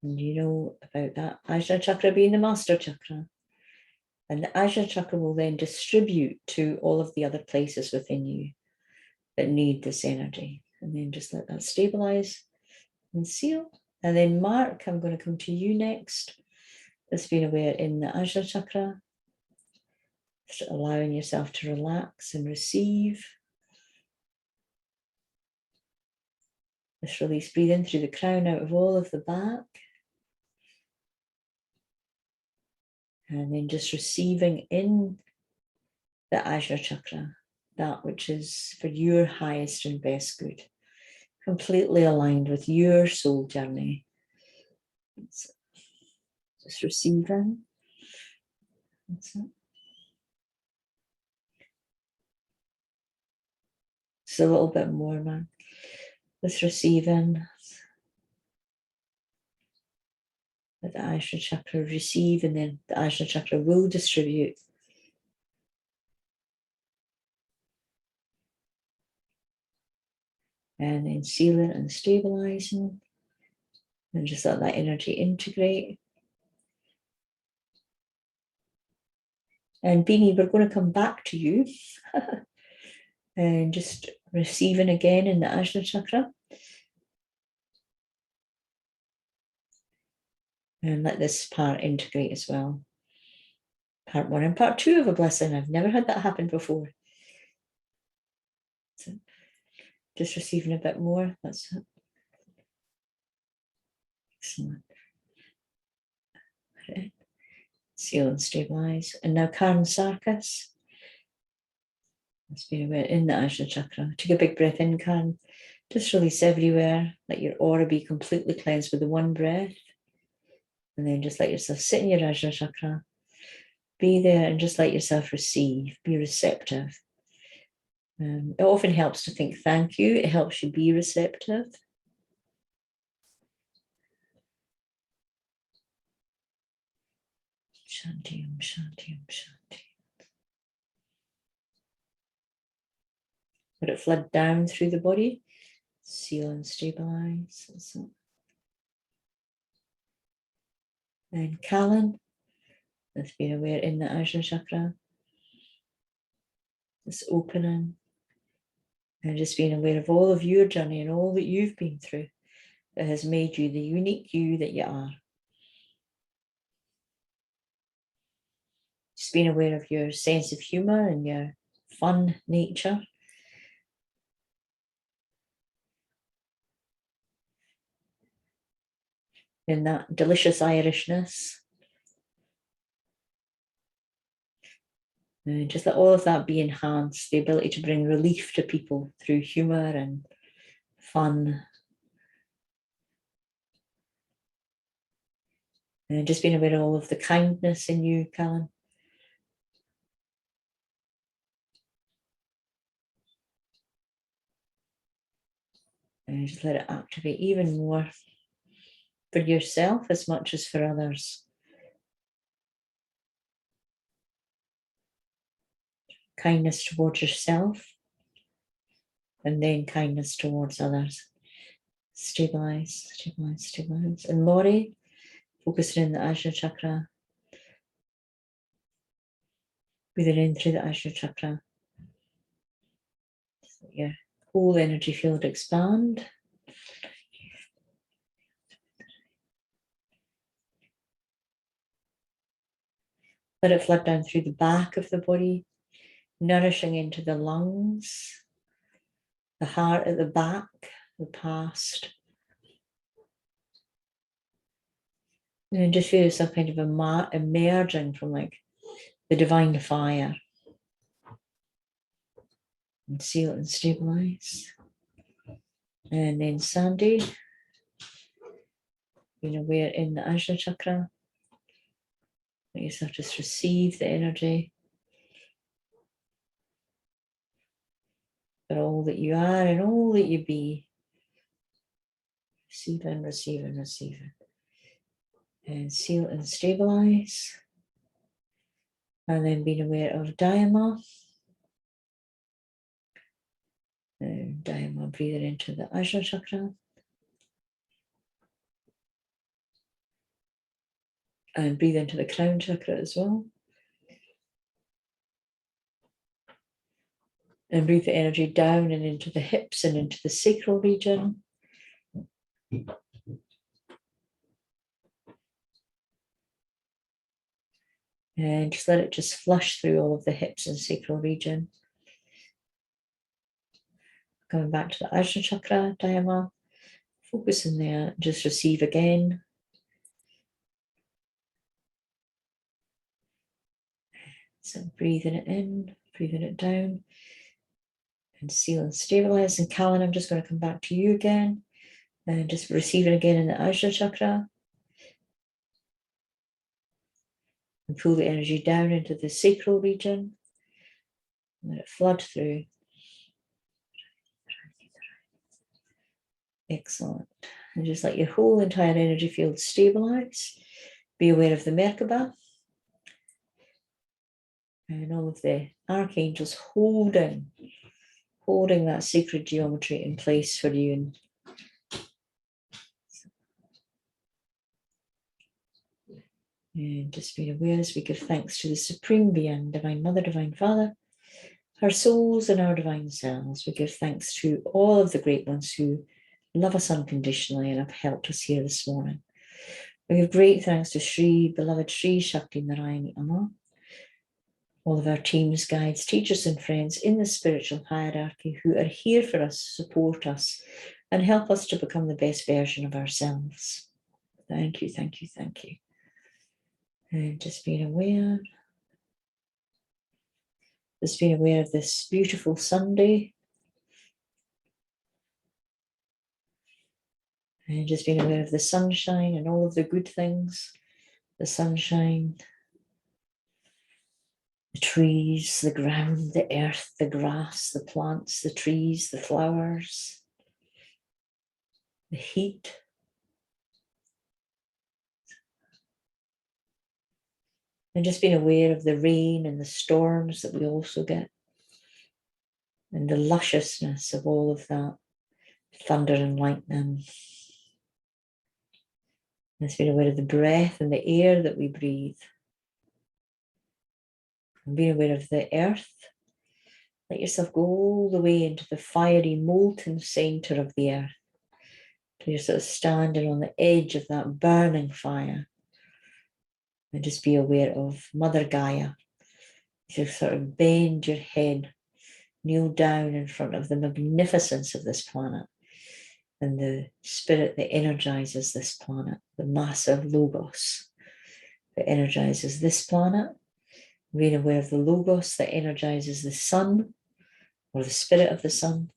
[SPEAKER 1] And you know about that Ajna chakra being the master chakra. And the Ajna chakra will then distribute to all of the other places within you that need this energy. And then just let that stabilize and seal. And then Mark, I'm going to come to you next. Just being aware in the Ajna chakra. Just allowing yourself to relax and receive. Just release, breathe in through the crown, out of all of the back. And then just receiving in the Ajna chakra. that which is for your highest and best good, completely aligned with your soul journey. Just receiving. That's it. Just a little bit more, man. Just receiving. Let the Ajna chakra receive, and then the Ajna chakra will distribute. And then sealing and stabilizing. And just let that energy integrate. And Beanie, we're going to come back to you. And just receiving again in the Ajna chakra. And let this part integrate as well. Part 1 and part 2 of a blessing. I've never had that happen before. So just receiving a bit more. That's it. Excellent. Okay. Seal and stabilize. And now Karan Sarkis. Let's be aware in the Ajna chakra. Take a big breath in, Karan. Just release everywhere. Let your aura be completely cleansed with the one breath. And then just let yourself sit in your Ajna chakra. Be there and just let yourself receive. Be receptive. It often helps to think thank you. It helps you be receptive. Shanti, shanti, shanti. Let it flood down through the body. Seal and stabilize. And Callan, let's be aware in the Ajna chakra. This opening. And just being aware of all of your journey and all that you've been through that has made you the unique you that you are. Just being aware of your sense of humor and your fun nature. And that delicious Irishness. And just let all of that be enhanced, the ability to bring relief to people through humor and fun. And just being aware of all of the kindness in you, Callan. And just let it activate even more for yourself as much as for others. Kindness towards yourself, and then kindness towards others. Stabilize, stabilize, stabilize. And Laurie, focusing in the Ajna chakra. Breathing in through the Ajna chakra. Just let your whole energy field expand. Let it flood down through the back of the body, nourishing into the lungs, the heart at the back, the past. And just feel yourself kind of emerging from like the divine fire. And seal and stabilize. And then Sandy, being aware in the Ajna chakra. Let yourself just receive the energy for all that you are and all that you be. Receiving, receiving, receiving. And seal and stabilize. And then being aware of Dhyama. And Dhyama, breathing into the Ajna chakra. And breathe into the crown chakra as well. And breathe the energy down and into the hips and into the sacral region. And just let it just flush through all of the hips and sacral region. Coming back to the Ajna chakra, Dhyama. Focus in there, just receive again. So breathing it in, breathing it down. And seal and stabilize. And Callan, I'm just going to come back to you again. And just receiving again in the Ajna chakra. And pull the energy down into the sacral region. Let it flood through. Excellent. And just let your whole entire energy field stabilize. Be aware of the Merkaba. And all of the archangels holding that sacred geometry in place for you. And just being aware as we give thanks to the Supreme Being, Divine Mother, Divine Father, our souls and our divine selves. We give thanks to all of the great ones who love us unconditionally and have helped us here this morning. We give great thanks to Sri, beloved Sri Shakti Narayani Amma, all of our teams, guides, teachers and friends in the spiritual hierarchy who are here for us, support us, and help us to become the best version of ourselves. Thank you, thank you, thank you. And just being aware of this beautiful Sunday. And just being aware of the sunshine and all of the good things. The sunshine, the trees, the ground, the earth, the grass, the plants, the trees, the flowers, the heat. And just being aware of the rain and the storms that we also get. And the lusciousness of all of that thunder and lightning. Let's be aware of the breath and the air that we breathe. And be aware of the earth. Let yourself go all the way into the fiery, molten center of the earth. So you're sort of standing on the edge of that burning fire. And just be aware of Mother Gaia. Just sort of bend your head, kneel down in front of the magnificence of this planet. And the spirit that energizes this planet, the massive Logos that energizes this planet, being aware of the Logos that energizes the sun, or the spirit of the sun.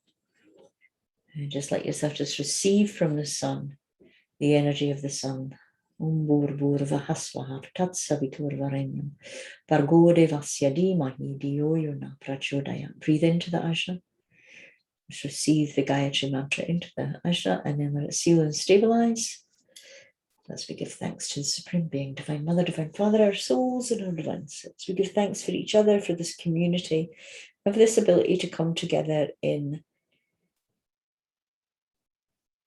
[SPEAKER 1] And just let yourself just receive from the sun, the energy of the sun. Om Bur Bur Vahasvaha Tatsavitur Varenyam Bargode Vasya Dhimahi Dhiyo Yona Prachodaya. Breathe into the Ajna. Just receive the Gayatri mantra into the Ajna and then let it seal and stabilize. As we give thanks to the Supreme Being, Divine Mother, Divine Father, our souls and our divine selves. We give thanks for each other, for this community, and for this ability to come together in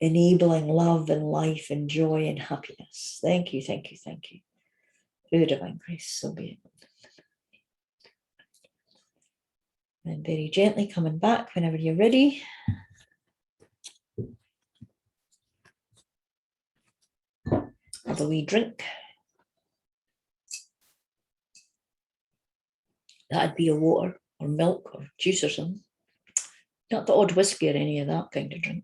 [SPEAKER 1] enabling love and life and joy and happiness. Thank you, thank you, thank you. Through the divine grace, so be it. And very gently coming back whenever you're ready. Have a wee drink. That'd be a water or milk or juice or something. Not the odd whiskey or any of that kind of drink.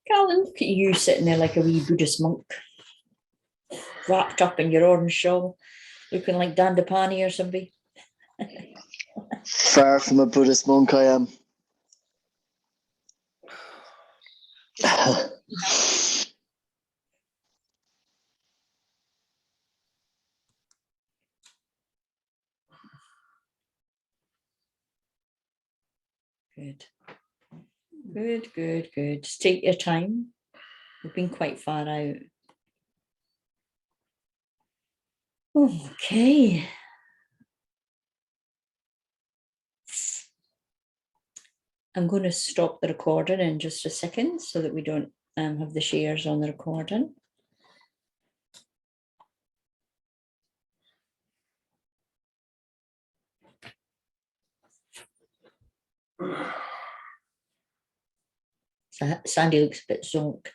[SPEAKER 1] Callan, look at you sitting there like a wee Buddhist monk, wrapped up in your orange shawl, looking like Dandapani or somebody.
[SPEAKER 4] Far from a Buddhist monk, I am.
[SPEAKER 1] Good. Good, good, good. Just take your time. We've been quite far out. Okay. I'm going to stop the recording in just a second so that we don't have the shares on the recording. Sandy looks a bit zonked.